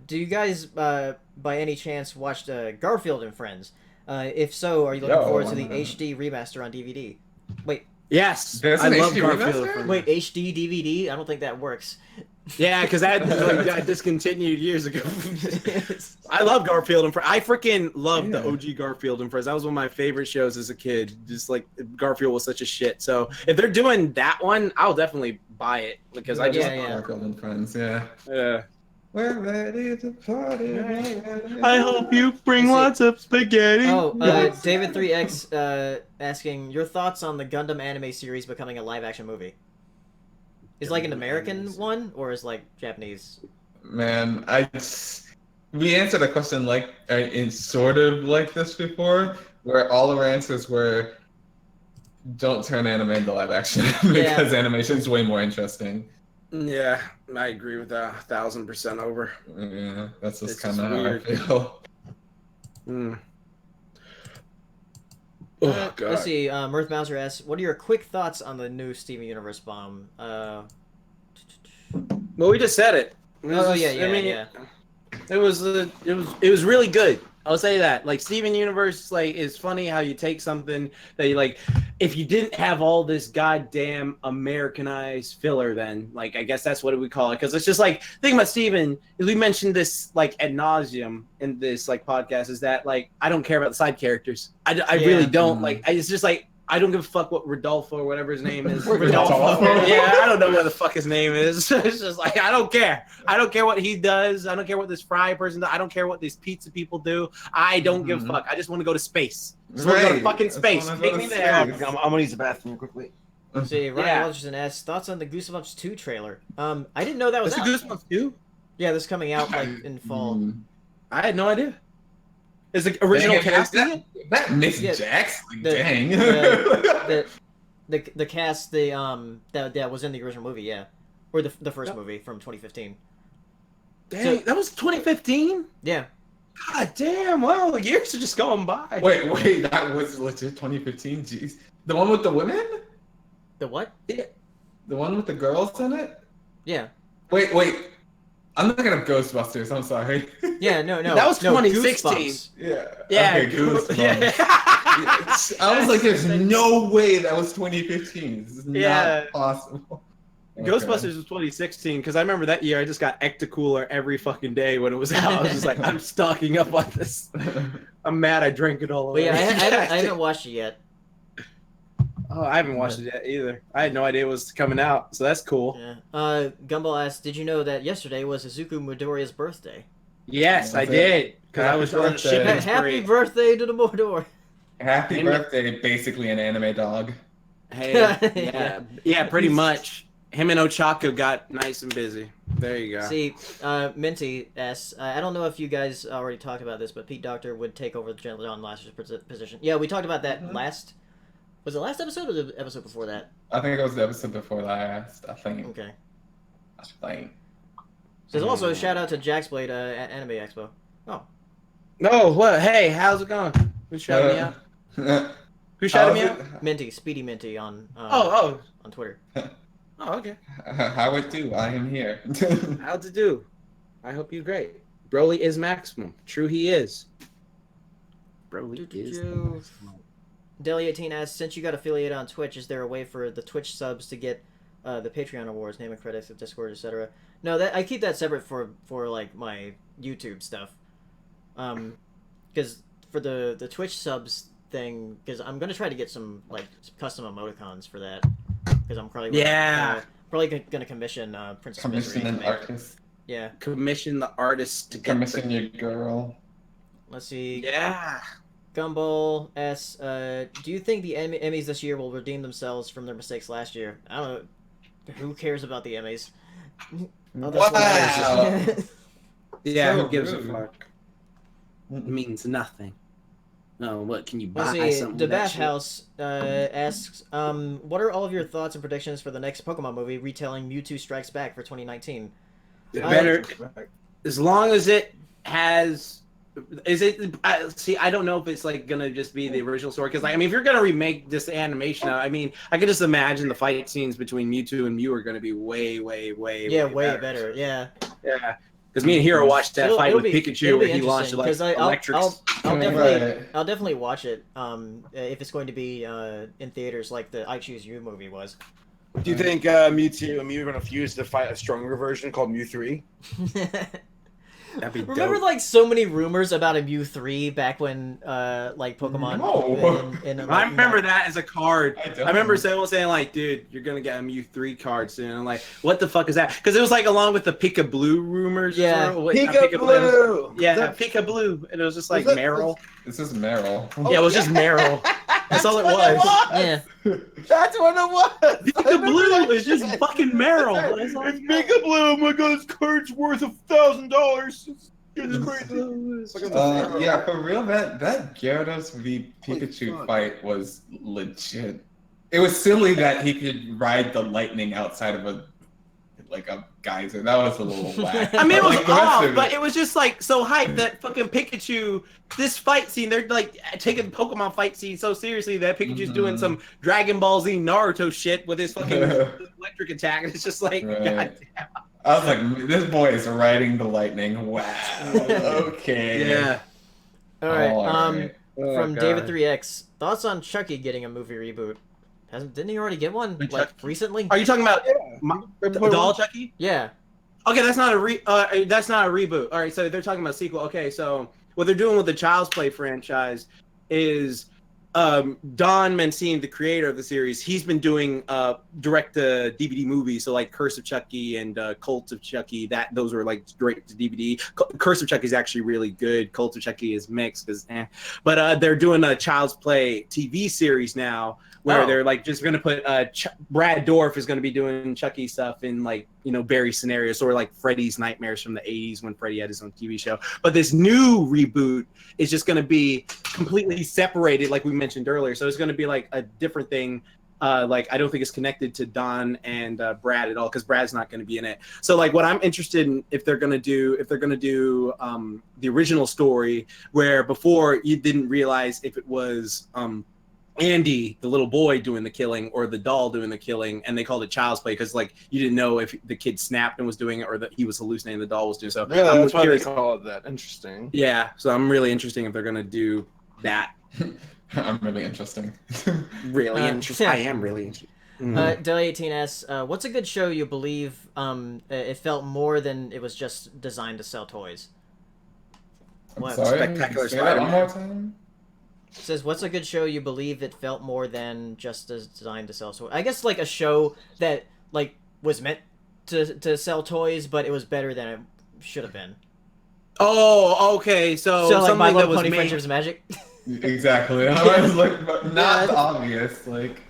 Do you guys, by any chance, watched Garfield and Friends? If so, are you looking forward to the HD remaster on DVD? Wait, Yes, There's I an love HD Garfield. remaster? From wait, HD DVD? I don't think that works. Yeah, because that like, got discontinued years ago. I love Garfield and Friends. I freaking love the OG Garfield and Friends. That was one of my favorite shows as a kid. Just like Garfield was such a shit. So if they're doing that one, I'll definitely buy it because I just Yeah. Garfield and Friends, yeah. yeah. We're ready to party. I hope you bring Let's lots of spaghetti. Oh, David3X asking your thoughts on the Gundam anime series becoming a live-action movie. Is like an American one or is like Japanese? Man, we answered a question like in sort of like this before, where all of our answers were, don't turn anime into live action because animation is way more interesting. Yeah, I agree with that 1000% over. Yeah, that's just It's kind of just how I weird. feel. Mm. Oh, God. Let's see. Mirth Mauser asks, "What are your quick thoughts on the new Steven Universe bomb?" Well, we just said it. Oh yeah. It was really good. I'll say that. Like Steven Universe, like is funny how you take something that you like. If you didn't have all this goddamn Americanized filler, then like I guess that's what we call it. Because it's just like the thing about Steven is we mentioned this like ad nauseum in this like podcast is that like I don't care about the side characters. I really don't like. It's just like. I don't give a fuck what Rodolfo or whatever his name is. Rodolfo. Yeah, I don't know what the fuck his name is. It's just like, I don't care. I don't care what he does. I don't care what this fry person does. I don't care what these pizza people do. I don't give a fuck. I just want to go to space. Just want to go to fucking space. Take me there. I'm gonna use the bathroom quickly. See, Ryan Yeah. Wilderson asks, thoughts on the Goosebumps 2 trailer. I didn't know that was That's out. a Goosebumps too? Yeah, this is coming out like in fall. I had no idea. Is the original cast in it? That Miss Yeah, Jax, like, the- dang. The cast that was in the original movie, yeah, or the first movie from 2015. Dang, that was 2015? Yeah, God damn, wow, the years are just going by. Wait, that was legit 2015. Jeez, the one with the women, the what? the one with the girls in it. Yeah, Wait. I'm looking up Ghostbusters. I'm sorry. yeah, no, That was no, 2016. Goosebumps. Yeah, Okay, Goosebumps. Yeah. I was like, there's no way that was 2015. This is Yeah. not possible. Ghostbusters was 2016 because I remember that year I just got Ectacooler every fucking day when it was out. I was just like, I'm stocking up on this. I'm mad I drank it all But away. yeah, I haven't watched it yet. Oh, I haven't watched it yet either. I had no idea it was coming out, so that's cool. Yeah. Gumball asked, "Did you know that yesterday was Izuku Midoriya's birthday?" Yes, I Was it? did because I Happy was on birthday. shipping Happy spree. birthday to the Mordor. Happy And- birthday, basically an anime dog. Hey, yeah, pretty much. Him and Ochako got nice and busy. There you go. See, Minty asks, I don't know if you guys already talked about this, but Pete Docter would take over John Lasseter's position. Yeah, we talked about that last... Was it last episode or the episode before that? I think it was the episode before last. I think. Okay. I think. There's also a shout out to Jack's Blade at Anime Expo. Oh. No, what? Hey, how's it going? Who's shouting me out? Who shouted me out? Minty, Speedy Minty on on Twitter. Oh, okay. How it do? I am here. How's it do? I hope you're great. Broly is maximum. True, he is. Broly is maximum. Deli18 asks, since you got affiliated on Twitch, is there a way for the Twitch subs to get the Patreon awards, name and credits of Discord, etc.? No, that I keep that separate for like my YouTube stuff. Because for the Twitch subs thing, because I'm gonna try to get some like custom emoticons for that. Because I'm probably gonna commission Princess Commission Misery an artist. Yeah. Commission the artist to Commission your girl. Let's see. Yeah. Gumball asks, do you think the Emmys this year will redeem themselves from their mistakes last year? I don't know. Who cares about the Emmys? Wow. Yeah, So who gives a rude. fuck? It means nothing. No, what can you buy? Let's see. Something The with that Bath shit? House asks, what are all of your thoughts and predictions for the next Pokemon movie retelling Mewtwo Strikes Back for 2019? Better, as long as it has. Is it? See, I don't know if it's like gonna just be the original story because, like, I mean, if you're gonna remake this animation, I mean, I can just imagine the fight scenes between Mewtwo and Mew are gonna be way better. Yeah. Yeah, because me and Hiro watched that fight with Pikachu where he launched like electric. I'll definitely watch it. If it's going to be in theaters like the I Choose You movie was. Do you think Mewtwo and Mew are going to fuse to fight a stronger version called Mew 3? That'd be Remember, dope. like, so many rumors about a Mew 3 back when, like, Pokemon... No. I remember that as a card. I I remember someone saying, like, dude, you're going to get a Mew 3 card soon. I'm like, what the fuck is that? Because it was, like, along with the Pika-Blue rumors. Yeah. Pika-Blue! Yeah, Pika-Blue. And it was just, like, Was that- Meryl. This is Meryl. Yeah, it was just Meryl. That's all it was. Yeah. That's what it was! Pika-Blue is just fucking Meryl. That's all It's you got. Pika-Blue! Oh my god, this card's worth $1,000! It's crazy. Yeah, for real, that Gyarados v Pikachu fight was legit. It was silly that he could ride the lightning outside of a geyser. That was a little whack. I mean, it was Like, the rest off, of but it was just like so hyped that fucking Pikachu. This fight scene, they're like taking Pokemon fight scene so seriously that Pikachu's doing some Dragon Ball Z Naruto shit with his fucking electric attack, and it's just like, Right. goddamn. I was like, this boy is riding the lightning. Wow. Okay. Yeah. All right. Alright. From God. David 3X, thoughts on Chucky getting a movie reboot? Didn't he already get one, like, Chucky? recently? Are you talking about Yeah. Doll Chucky? Yeah. Okay, that's not a reboot. All right, so they're talking about sequel. Okay, so what they're doing with the Child's Play franchise is Don Mancini, the creator of the series, he's been doing direct to DVD movies, so like Curse of Chucky and Cult of Chucky. Those are like direct to DVD. Curse of Chucky is actually really good. Cult of Chucky is mixed, but they're doing a Child's Play TV series now where they're like just gonna put Brad Dourif is gonna be doing Chucky stuff in like Barry scenarios or like Freddy's Nightmares from the 80s when Freddy had his own TV show. But this new reboot is just gonna be completely separated, like we mentioned earlier. So it's gonna be like a different thing. Like I don't think it's connected to Don and Brad at all because Brad's not going to be in it. So like what I'm interested in if they're going to do the original story where before you didn't realize if it was Andy, the little boy, doing the killing or the doll doing the killing, and they called it Child's Play because like you didn't know if the kid snapped and was doing it or that he was hallucinating the doll was doing. So Yeah, I'm that's why they curious. call it that. Interesting. Yeah, so I'm really interested if they're going to do that. I'm really interesting. Really interesting. yeah. I am really interested. Deli18 asks, what's a good show you believe it felt more than it was just designed to sell toys? I'm What? sorry. Spectacular Say that one Spider-Man. more time. It says, what's a good show you believe it felt more than just designed to sell toys? I guess like a show that like was meant to sell toys, but it was better than it should have been. Oh, okay. So So like My something that Little was Pony made. Friendship's Magic? Exactly. I was like, but not that's- obvious. Like,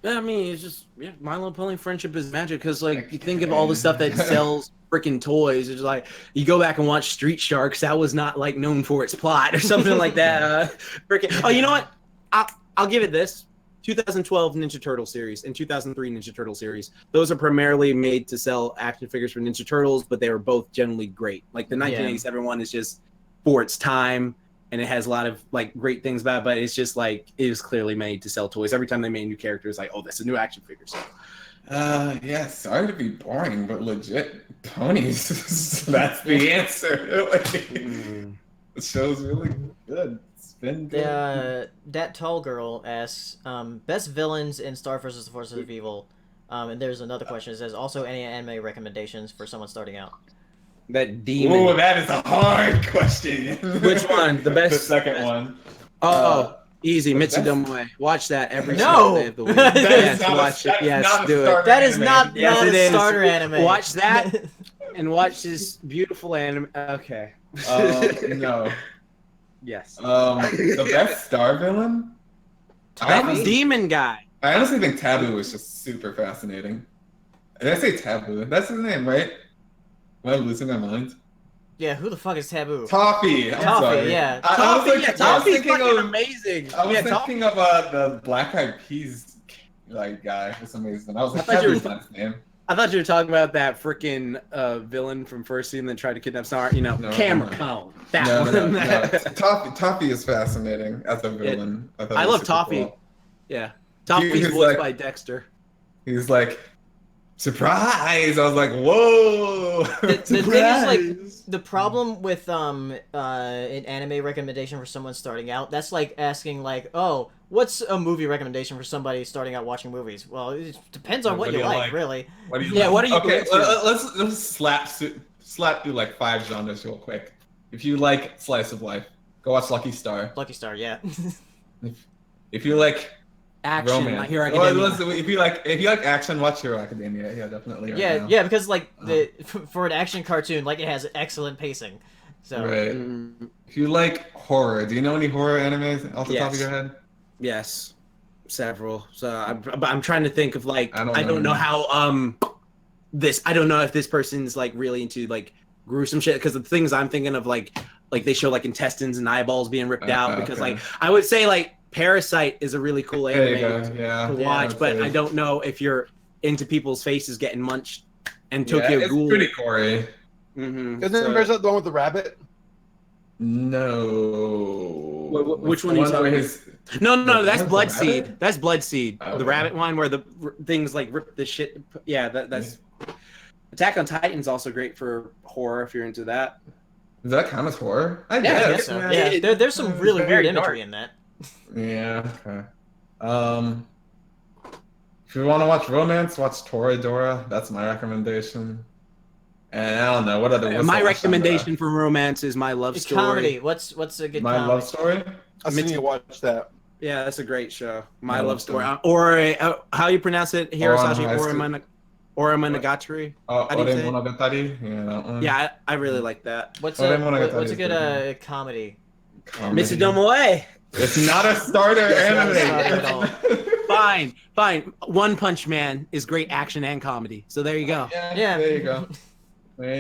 I mean, it's just My Little Pony Friendship is Magic because like you think of all the stuff that sells freaking toys. It's like you go back and watch Street Sharks. That was not like known for its plot or something like that. Oh, you know what? I'll give it this. 2012 Ninja Turtle series and 2003 Ninja Turtle series. Those are primarily made to sell action figures for Ninja Turtles, but they were both generally great. Like the 1987 one is just for its time. And it has a lot of like great things about it, but it's just like it was clearly made to sell toys. Every time they made new characters, like, oh, that's a new action figure. So. Yeah, sorry to be boring, but legit ponies. That's the answer. The show's really good. It's been good. That tall girl asks, best villains in Star vs. the Forces of Evil. And there's another question. It says, also any anime recommendations for someone starting out? That demon. Oh, that is a hard question. Which one? The best? The second one. Easy. Mitsudomoi. Watch that every No! single day of the week. Yes, watch it. Yes, do it. That is not Yes, a starter anime. Watch that and watch this beautiful anime. Okay. No. Yes. The best star villain? That demon guy. I honestly think Taboo is just super fascinating. Did I say Taboo? That's his name, right? Am I losing my mind? Yeah, who the fuck is Taboo? Toffee. I'm sorry. Yeah. Toffee's fucking amazing. I was thinking of the Black Eyed Peas guy for some reason. I was like, Taboo's not his name. I thought you were talking about that freaking villain from first season that tried to kidnap Star. You know, Camera. No. That one. No. Toffee is fascinating as a villain. I love Toffee. Cool. Yeah. Toffee's voiced by Dexter. He's like, surprise! I was like, whoa! The thing is, like, the problem with an anime recommendation for someone starting out, that's like asking, like, oh, what's a movie recommendation for somebody starting out watching movies? Well, it depends on what you like, really. What do you like? What are you okay, let's slap through like 5 genres real quick. If you like slice of life, go watch Lucky Star. Lucky Star, yeah. If you like action, romance. My Hero Academia. If you like action, watch Hero Academia. Yeah, definitely. Yeah, because like for an action cartoon, like it has excellent pacing. So right. If you like horror, do you know any horror animes off the top of your head? Yes, several. So I'm trying to think of like I don't know how I don't know if this person's like really into like gruesome shit because the things I'm thinking of like they show like intestines and eyeballs being ripped out because like I would say like Parasite is a really cool anime to watch, but I don't know if you're into people's faces getting munched. And Tokyo Ghoul. It's pretty gory. Mm-hmm. Isn't Parasite the one with the rabbit? No. Which one are you talking about? No, that's Bloodseed. That's Bloodseed. Okay. The rabbit one where the things like rip the shit. Yeah, that's. Attack on Titan's also great for horror if you're into that. Does that count as horror? I guess so. Yeah, there's some really weird imagery in that. Yeah. Okay. If you want to watch romance, watch Toradora. That's my recommendation. And I don't know what other. My recommendation for romance is My Love Story. Comedy. What's a good My comedy? Love Story? I need to watch that. Yeah, that's a great show. My Love Story. Or how you pronounce it? Hirosashi Oromonogatari. Oromonogatari? Yeah, that one. Yeah, I really like that. What's a good comedy? Mitsudomoi. It's not a starter anime. Fine. One Punch Man is great action and comedy. So there you go. Yeah. There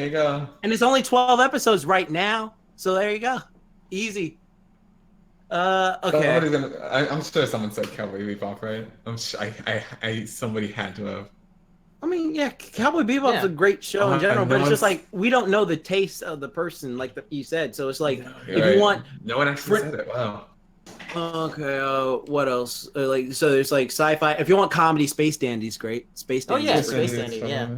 you go. And it's only 12 episodes right now. So there you go. Easy. Okay. I'm sure someone said Cowboy Bebop, right? I'm sure somebody had to have. I mean, yeah, Cowboy Bebop's a great show in general, but it's just like we don't know the taste of the person, like you said. So it's like if you want, no one actually said it. Wow. Okay. What else? So there's like sci-fi. If you want comedy, Space Dandy's great. Space Dandy. Oh yeah, Space Dandy. Yeah.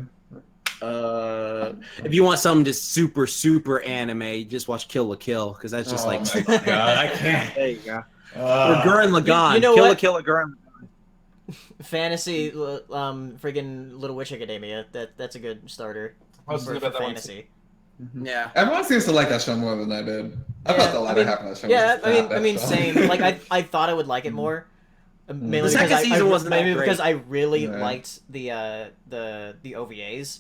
If you want something just super anime, just watch Kill la Kill because that's just my God, I can't. There you go. Or Gurren Lagann. You know Kill what? la Kill or Gurren. Fantasy, friggin' Little Witch Academia. That's a good starter. For fantasy. Yeah. Everyone seems to like that show more than I did. I thought the latter half of that show. Yeah, I mean, same. Like I thought I would like it more. Mainly the second season wasn't that great. Because I really liked the OVAs.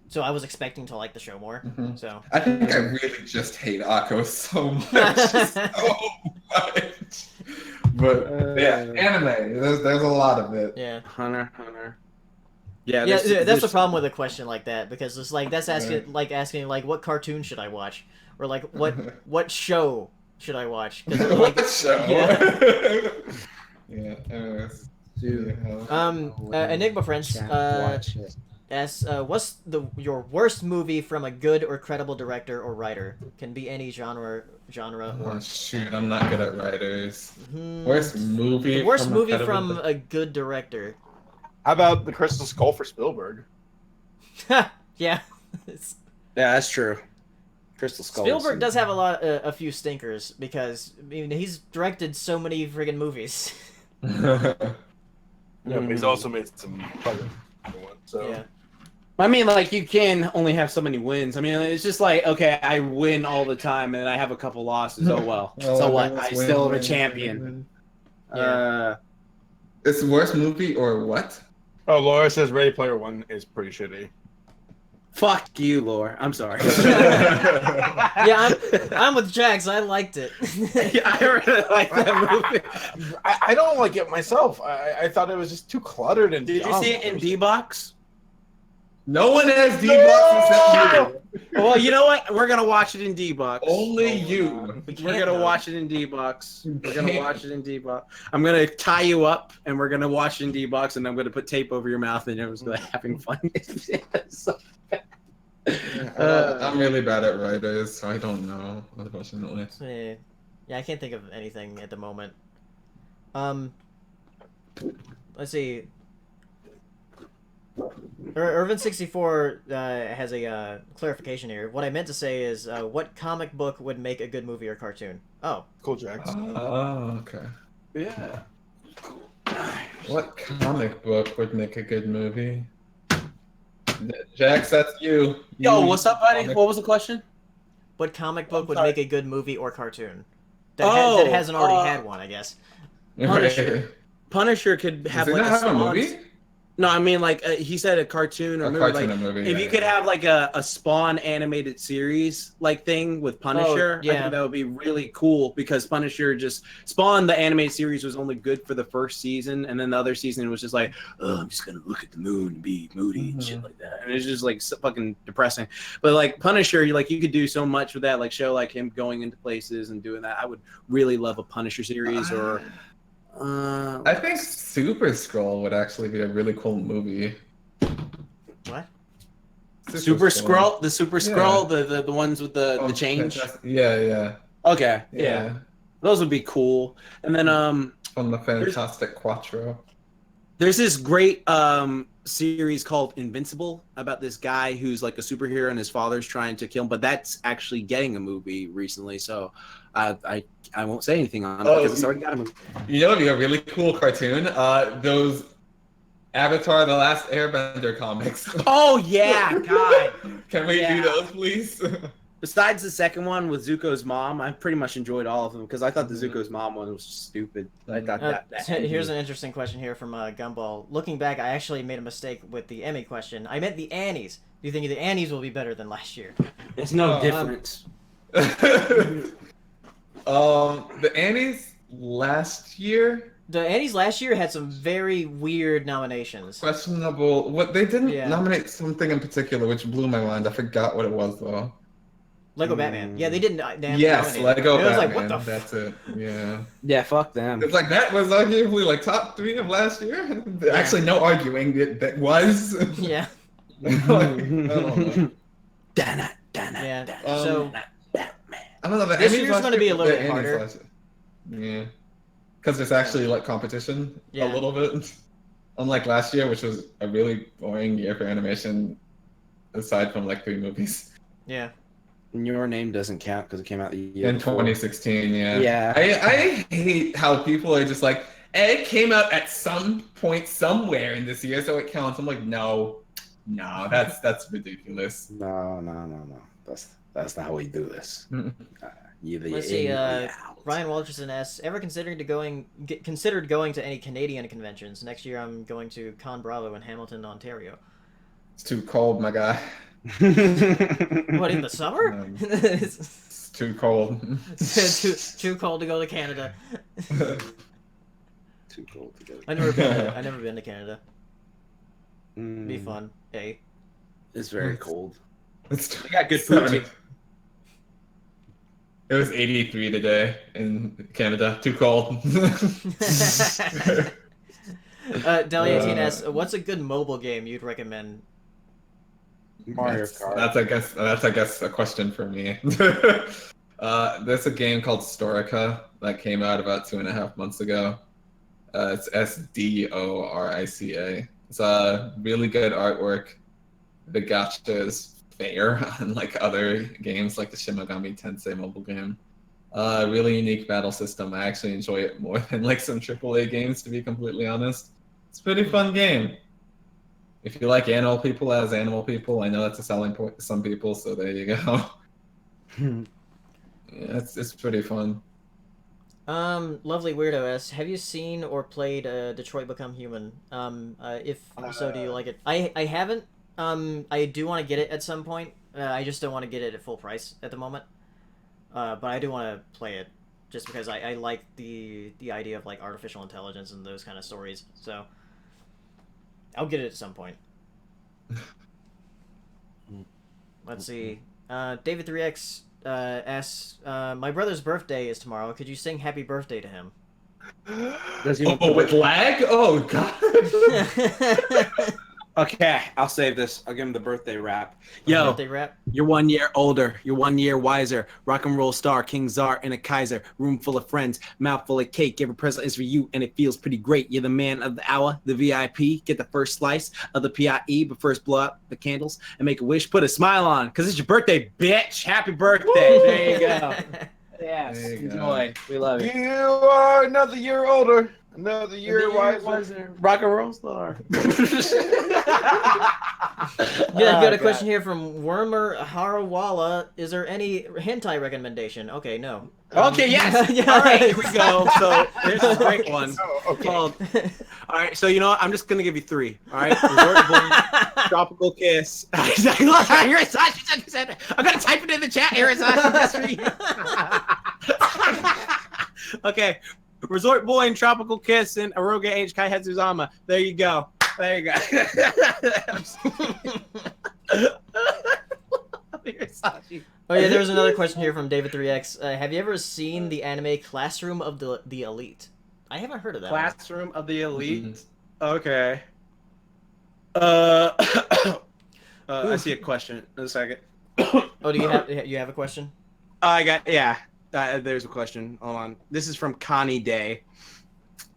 So I was expecting to like the show more. Mm-hmm. So I think I really just hate Akko so much. But yeah, anime. There's a lot of it. Yeah. Hunter. Yeah, That's the problem with a question like that, because it's like that's asking what cartoon should I watch, or like what show should I watch? Like, What show? Yeah. Yeah. Anyways. Enigma French asks, what's your worst movie from a good or credible director or writer? Can be any genre or. Oh shoot, I'm not good at writers. Worst movie. The worst movie incredible from a good director. How about the Crystal Skull for Spielberg? Yeah. Yeah, that's true. Crystal Skull. Spielberg does have a few stinkers, because I mean, he's directed so many friggin' movies. Yeah, but he's also made some other ones. So. Yeah. I mean, like, you can only have so many wins. I mean, it's just like, okay, I win all the time, and I have a couple losses. Oh, well. So what? I still am a champion. Yeah. It's the worst movie or what? Oh, Laura says Ready Player One is pretty shitty. Fuck you, Lore. I'm sorry. Yeah, I'm with Jax. I liked it. Yeah, I really like that movie. I don't like it myself. I thought it was just too cluttered and. Did you see it in D-Box? No one has D-Box except you. Well, you know what? We're gonna watch it in D-Box. Only you. We're gonna watch it in D-Box. We're gonna watch it in D-Box. I'm gonna tie you up, and we're gonna watch it in D-Box, and I'm gonna put tape over your mouth, and everyone's gonna having fun. So, I'm really bad at writers, so I don't know, unfortunately. Yeah, I can't think of anything at the moment. Let's see. Irvin64 has a clarification here. What I meant to say is, what comic book would make a good movie or cartoon? Oh. Cool, Jax. Oh, okay. yeah. What comic book would make a good movie? Jax, that's you. Yo, what's up, buddy? What was the question? What comic book would sorry. make a good movie or cartoon? That hasn't already had one, I guess. Punisher. Punisher could have Does it like not have a movie? No, I mean like he said a cartoon or A movie. cartoon Like, or movie, if you could have like a Spawn animated series like thing with Punisher, I yeah. think that would be really cool, because Punisher just Spawn the animated series was only good for the first season, and then the other season was just like, oh, I'm just gonna look at the moon and be moody and shit like that, and it's just like so fucking depressing. But like Punisher, you could do so much with that, like show like him going into places and doing that. I would really love a Punisher series or. I think Super Skrull would actually be a really cool movie. What? Super Skrull, the Super Skrull, the ones with the change. Yeah. Okay, yeah, those would be cool. And then From the Fantastic Quattro. there's this great series called Invincible about this guy who's like a superhero and his father's trying to kill him, but that's actually getting a movie recently. So I won't say anything on it because it's already got a movie. You know, it'd be a really cool cartoon. Those Avatar: The Last Airbender comics. Oh yeah, God. Can we do those, please? Besides the second one with Zuko's mom, I pretty much enjoyed all of them because I thought the Zuko's mom one was stupid. I thought that Here's an interesting question here from Gumball. Looking back, I actually made a mistake with the Emmy question. I meant the Annies. Do you think the Annies will be better than last year? There's no difference. The Annies last year. The Annies last year had some very weird nominations. Questionable. What they didn't nominate something in particular, which blew my mind. I forgot what it was though. Lego Batman. Yeah, they didn't. Yes, Lego Batman. It was like, what the That's it. Yeah. Yeah, fuck them. It's like that was arguably like top 3 of last year. Actually, no arguing. That was. Yeah. Like, I don't know. Yeah. So I don't know. The this Emmys year's last going to be a year- little the bit Emmys harder. last year. Yeah. Because there's actually like competition a little bit. Unlike last year, which was a really boring year for animation, aside from like 3 movies. Yeah. Your Name doesn't count because it came out the year In before. 2016, yeah. Yeah. I hate how people are just like, it came out at some point somewhere in this year, so it counts. I'm like, no, that's ridiculous. No. That's not how we do this. Let's see. Ryan Walterson asks, ever considered going to any Canadian conventions? Next year, I'm going to Con Bravo in Hamilton, Ontario. It's too cold, my guy. What, in the summer? It's too cold. too cold to go to Canada. too cold to go. I never been to Canada. Be fun. Hey. It's very cold. It's We got good food. too. It was 83 today in Canada. Too cold. Delia asks, what's a good mobile game you'd recommend? Mario Kart. That's I guess a question for me. There's a game called Storica that came out about 2.5 months ago. It's Sdorica. It's a really good artwork. The gacha is fair, unlike other games like the Shin Megami Tensei mobile game. Really unique battle system. I actually enjoy it more than like some AAA games, to be completely honest. It's a pretty fun game. If you like animal people as animal people, I know that's a selling point to some people, so there you go. Yeah, it's pretty fun. Lovely Weirdo asks, have you seen or played Detroit Become Human? If so, do you like it? I haven't. I do want to get it at some point. I just don't want to get it at full price at the moment. But I do want to play it, just because I like the idea of like artificial intelligence and those kind of stories. So I'll get it at some point. Let's see. David 3X asks, my brother's birthday is tomorrow. Could you sing happy birthday to him? With lag? Oh god. Okay, I'll save this. I'll give him the birthday rap. Yo, Birthday rap? you're 1 year older. You're 1 year wiser. Rock and roll star, King Czar, and a Kaiser. Room full of friends, mouth full of cake. Every present is for you, and it feels pretty great. You're the man of the hour, the VIP. Get the first slice of the PIE, but first blow out the candles and make a wish. Put a smile on, because it's your birthday, bitch. Happy birthday. There you go. Yes, There you enjoy. go. We love it. You are another year older, another year wiser. Rock and roll star. Yeah, got a question here from Wormer Harawala. Is there any hentai recommendation? Okay, no. Okay, yes. Yeah. All right, here we go. So there's a great one Oh, okay. called. All right, so you know what? I'm just gonna give you 3. All right, Resort Boy, Tropical Kiss. I'm gonna type it in the chat, Arisashi, just for you. Okay, Resort Boy and Tropical Kiss and Aroga H Kai Hetsuzama. There you go. There you go. Arisashi. Oh yeah, there was another question here from David 3X. Have you ever seen the anime Classroom of the Elite? I haven't heard of that. Classroom of the Elite. Mm-hmm. Okay. I see a question in a second. Oh, do you have a question? There's a question. Hold on. This is from Connie Day,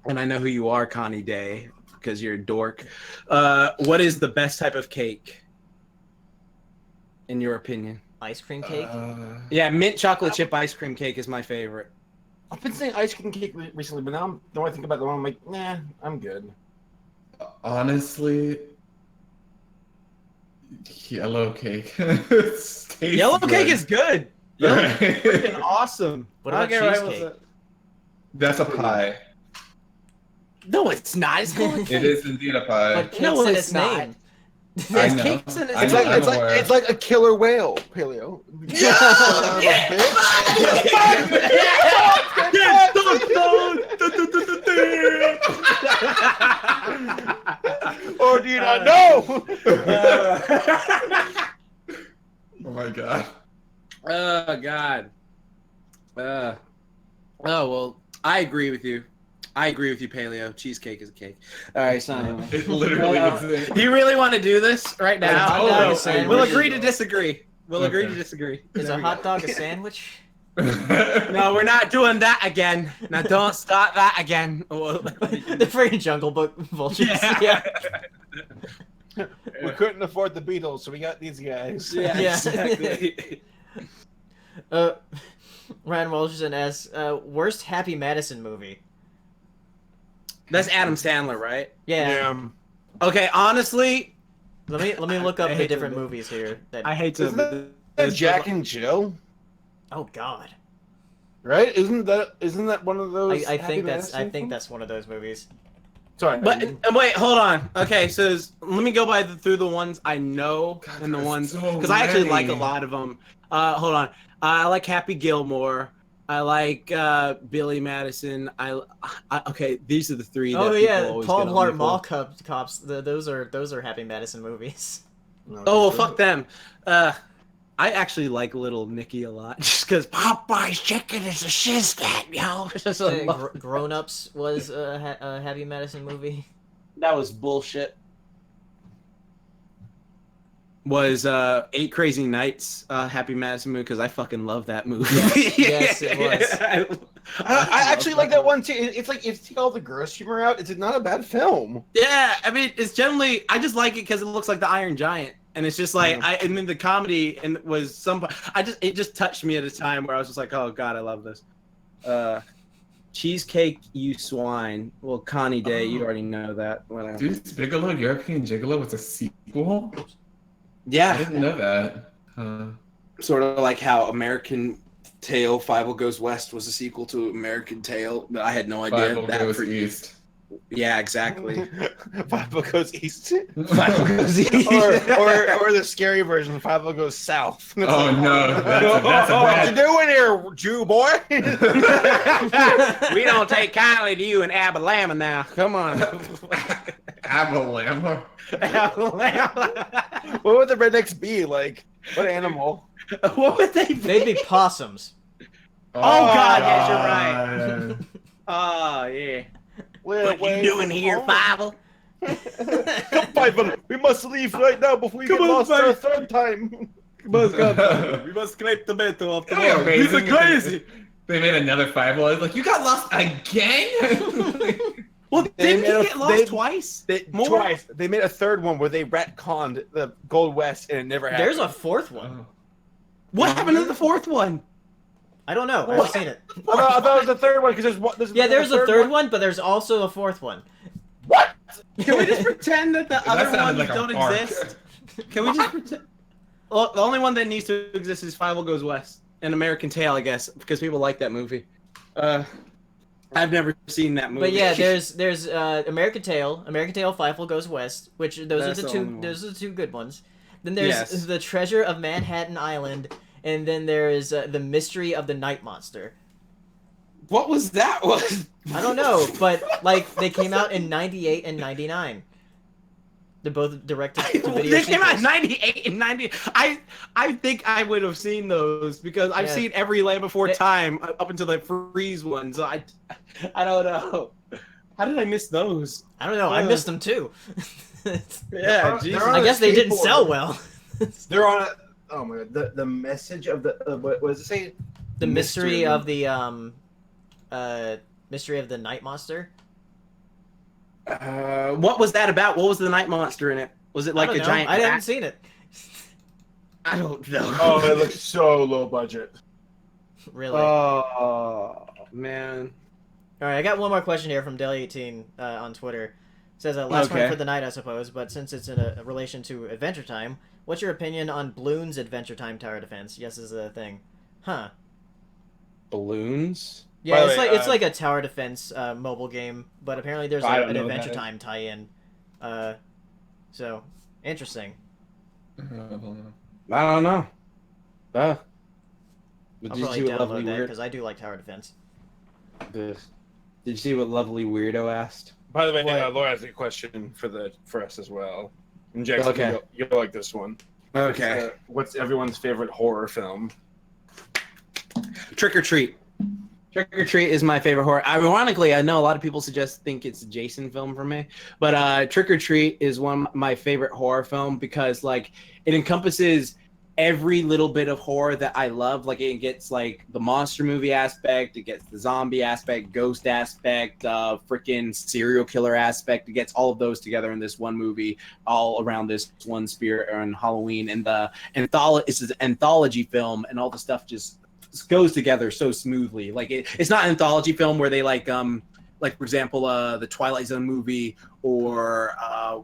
and I know who you are, Connie Day, because you're a dork. What is the best type of cake, in your opinion? Ice cream cake? Yeah, mint chocolate chip ice cream cake is my favorite. I've been saying ice cream cake recently, but now the more I think about it, I'm like, nah, I'm good. Honestly, yellow cake. Yellow cake is good. Yellow cake is freaking awesome. What about Okay, right, cheesecake? what's That's a pie. No, it's not. It's called It is indeed a pie. But cake's No, in it's its not. name. I know. Cake's in it. I It's know, like I'm aware. it's like a killer whale, Paleo. Or do you not know? Oh my god. Oh God. Oh well, I agree with you. I agree with you, Paleo. Cheesecake is a cake. All right, so anyway. It literally is. Do you really want to do this right now? hot dog a sandwich? We'll agree to disagree. We'll agree to Okay. disagree. Is a hot dog a sandwich? No, we're not doing that again. Now don't start that again. The freaking Jungle Book vultures. Yeah. We couldn't afford the Beatles, so we got these guys. Yeah, Yeah. exactly. Ryan Walsherson asks, worst Happy Madison movie? That's Adam Sandler, right? Yeah. Okay, honestly, Let me look up I the hate different to- movies here. I hate to. Isn't that Jack and Jill? Oh God. Right? Isn't that one of those? I Happy think Madison that's films? one of those movies. Sorry. But wait, hold on. Okay, so let me go through the ones I know God, and the there's ones so because I actually like a many. lot of them. Hold on. I like Happy Gilmore. I like Billy Madison. Okay, these are the three. Oh that yeah, people always Paul get on me Blart for. Mall Cops. Those are Happy Madison movies. Oh, fuck them. I actually like Little Nicky a lot, just because Popeye's chicken is a shiz that, yo. Just a love- Grown Ups was a Happy Madison movie. That was bullshit. Was 8 Crazy Nights Happy Madison movie, because I fucking love that movie. Yes, it was. I actually like that one too. It's like if you take all the gross humor out, it's not a bad film. Yeah, I mean, it's generally, I just like it because it looks like the Iron Giant, and it's just like and then the comedy and was it just touched me at a time where I was just like, oh god, I love this. Cheesecake, You Swine. Well, Connie Day, you already know that. Whatever. Dude, Bigelow, European Gigolo was a sequel? I Yeah, didn't know that. sort of like how American Tail, Five Goes West was a sequel to American Tail. I had no idea. Five that Goes for East. Yeah, exactly. Five Goes East. Five Goes East. or the scary version, Five Goes South. Oh no, that's What a you doing here, Jew boy? We don't take kindly to you in Alabama now. Come on. Abalama. What would the rednecks be like? What animal? What would they be? They'd be possums. Oh, God, yes, you're right. Oh, yeah. What you doing here, Five? Come, Five, we must leave right now before we get lost for a third time. We must scrape the metal off the That'd be wall. These are amazing crazy. They made another Five. Like, you got lost again? Well, They didn't made he a- get lost twice? More? Twice. They made a third one where they retconned the Gold West and it never happened. There's a fourth one. What happened to the fourth one? I don't know. I haven't seen it. I thought it was the third one because there's one. Yeah, there's a third one, but there's also a fourth one. What? Can we just pretend that the other sounded ones like a don't bark. exist? Can we just pretend? Well, the only one that needs to exist is Five Goes West and American Tail, I guess, because people like that movie. I've never seen that movie. But yeah, there's American Tail, Five Goes West, which That's the only one. those are the two good ones. Then there's Yes. The Treasure of Manhattan Island, and then there's The Mystery of the Night Monster. What was that? I don't know, but like they came out in '98 and '99. They're both directed to video. They came out in sequels. '98 and '90. I think I would have seen those because I've Yeah. seen every Land Before Time up until the Freeze one. So I don't know. How did I miss those? I don't know. I missed them too. Yeah, Jesus. on I a guess they didn't skateboard. sell well. They're on a. Oh my god! The message of the what does it say? The mystery of the Mystery of the Night Monster. What was that about? What was the night monster in it? Was it like I a don't know. giant? I haven't rat? seen it. I don't know. Oh, it looks so low budget. Really. Oh man. All right, I got one more question here from Deli18 on Twitter. It says last one Okay. for the night, I suppose, but since it's in a relation to Adventure Time, what's your opinion on Bloons Adventure Time Tower Defense? Yes, is a thing. Huh. Balloons? Yeah, By it's the way, it's like a tower defense mobile game, but apparently there's I don't an know what Adventure that is. Time tie-in. So interesting. I don't know. I'll Did probably you see what lovely download that weird? because I do like tower defense. Did you see what lovely weirdo asked? By the way, What? Laura has a question for us as well. And Jackson, Okay. you'll like this one. What's everyone's favorite horror film? Trick or Treat. Trick or Treat is my favorite horror. Ironically, I know a lot of people think it's a Jason film for me, but Trick or Treat is one of my favorite horror film because like it encompasses every little bit of horror that I love. Like it gets like the monster movie aspect, it gets the zombie aspect, ghost aspect, freaking serial killer aspect. It gets all of those together in this one movie, all around this one spirit on Halloween. And the it's an anthology film, and all the stuff just goes together so smoothly. Like it's not an anthology film where they like for example the Twilight Zone movie or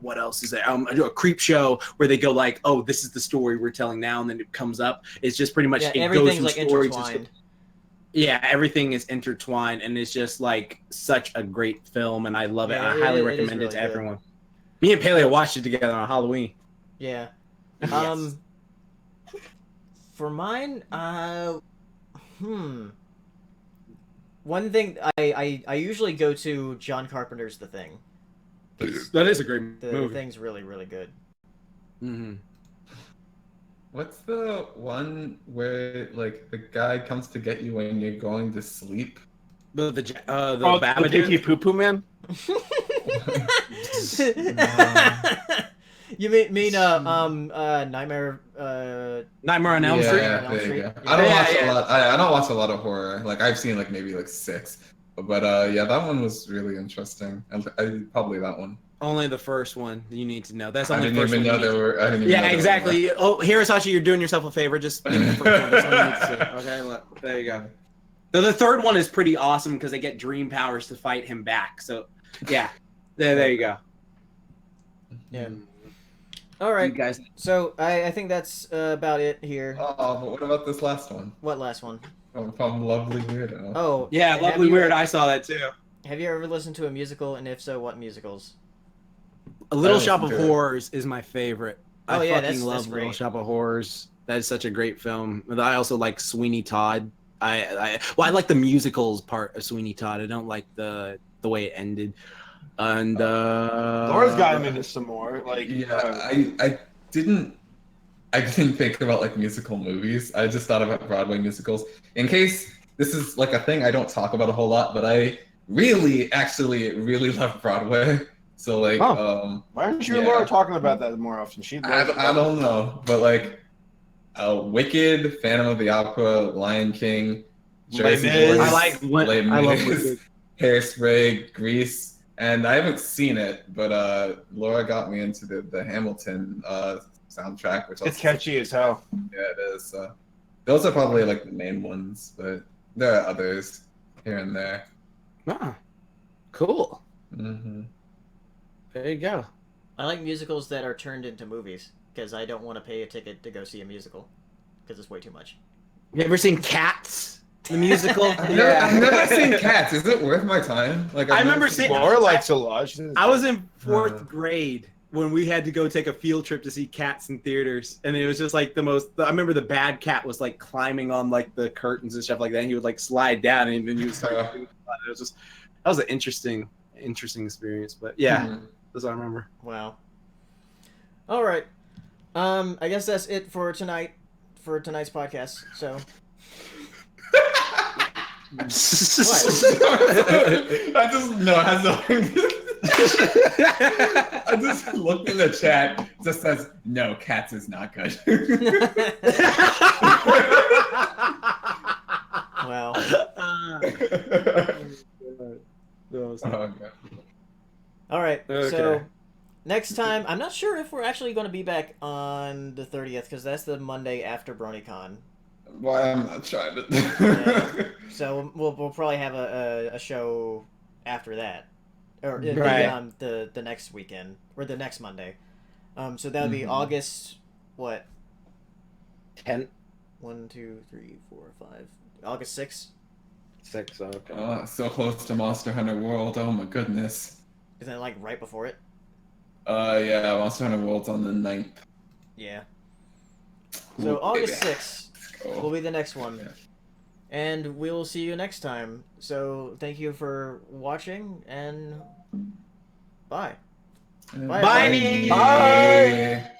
what else is there, a Creep Show where they go like, oh, this is the story we're telling now, and then it comes up. It's just pretty much Yeah, it everything's goes like from story to intertwined. yeah, everything is intertwined, and it's just like such a great film, and I love it. Yeah, I highly it is recommend it really to good. everyone. Me and Paleo watched it together on Halloween. Yeah. For mine, one thing I usually go to John Carpenter's The Thing. That is a great The movie. Thing's really, really good. Mm-hmm. What's the one where like the guy comes to get you when you're going to sleep? The the Babadook. Pinky Poo Poo Man. You mean Nightmare? Nightmare on Elm Street. Yeah, Elm there you Street? go. Yeah. I don't watch Yeah. a lot. I don't watch a lot of horror. Like I've seen like maybe like 6, but yeah, that one was really interesting. Probably that one. Only the first one you need to know. That's I only didn't first even one. know there were. I didn't even Yeah, know there exactly. Oh, Hirasashi, you're doing yourself a favor. Just pick the first one. That's all you need to see. Okay, look, there you go. So the third one is pretty awesome because they get dream powers to fight him back. So, yeah, there you go. Yeah. All right. You guys. So I think that's about it here. Oh, but what about this last one? What last one? From Lovely Weirdo. Oh, Yeah, have Lovely you- Weird. I saw that too. Have you ever listened to a musical, and if so, what musicals? A Little I Shop of listened to it. Horrors is my favorite. Oh, I yeah, fucking that's love Little great. Shop of Horrors. That is such a great film. And I also like Sweeney Todd. I like the musicals part of Sweeney Todd. I don't like the way it ended. And Laura's got him into some more. Like, Yeah, I didn't think about like musical movies. I just thought about Broadway musicals. In case this is like a thing I don't talk about a whole lot, but I really love Broadway. So like, why aren't you and yeah. Laura talking about that more often? I don't know, but like, Wicked, Phantom of the Opera, Lion King, Jersey Mis. Boys, I like what Les I love. Mis, Wicked. Hairspray, Grease, and I haven't seen it, but Laura got me into the Hamilton soundtrack, which It's catchy as hell. Yeah, it is. Those are probably like the main ones, but there are others here and there. Ah, cool. Mm-hmm. There you go. I like musicals that are turned into movies because I don't want to pay a ticket to go see a musical because it's way too much. You ever seen Cats, the musical? I've never seen Cats. Is it worth my time? Like I I've remember never seeing- Laura likes it a lot. She says- I was in fourth grade when we had to go take a field trip to see Cats in theaters, and it was just like the most. I remember the bad cat was like climbing on like the curtains and stuff like that. And he would like slide down, and then he would start. It was just that was an interesting experience. But yeah, Mhm. that's what I remember. Wow. All right. I guess that's it for tonight's podcast. So. I just no, it has nothing. I just looked in the chat. It just says no, Cats is not good. Wow. Oh, God. All right. Okay. So next time, I'm not sure if we're actually going to be back on the 30th because that's the Monday after BronyCon. Why I'm not trying to. Yeah. So we'll probably have a show after that, or Right. the next weekend or the next Monday. So that would be Mhm. August what? 10, 1, 2, 3, 4, 5. August 6th. 6. Okay. Oh, so close to Monster Hunter World. Oh my goodness. Isn't it like right before it? Yeah, Monster Hunter World's on the 9th. Yeah. So Ooh, August baby. 6th Cool. will be the next one. Yeah. And we will see you next time. So thank you for watching and bye. Bye. Bye. Bye. Bye.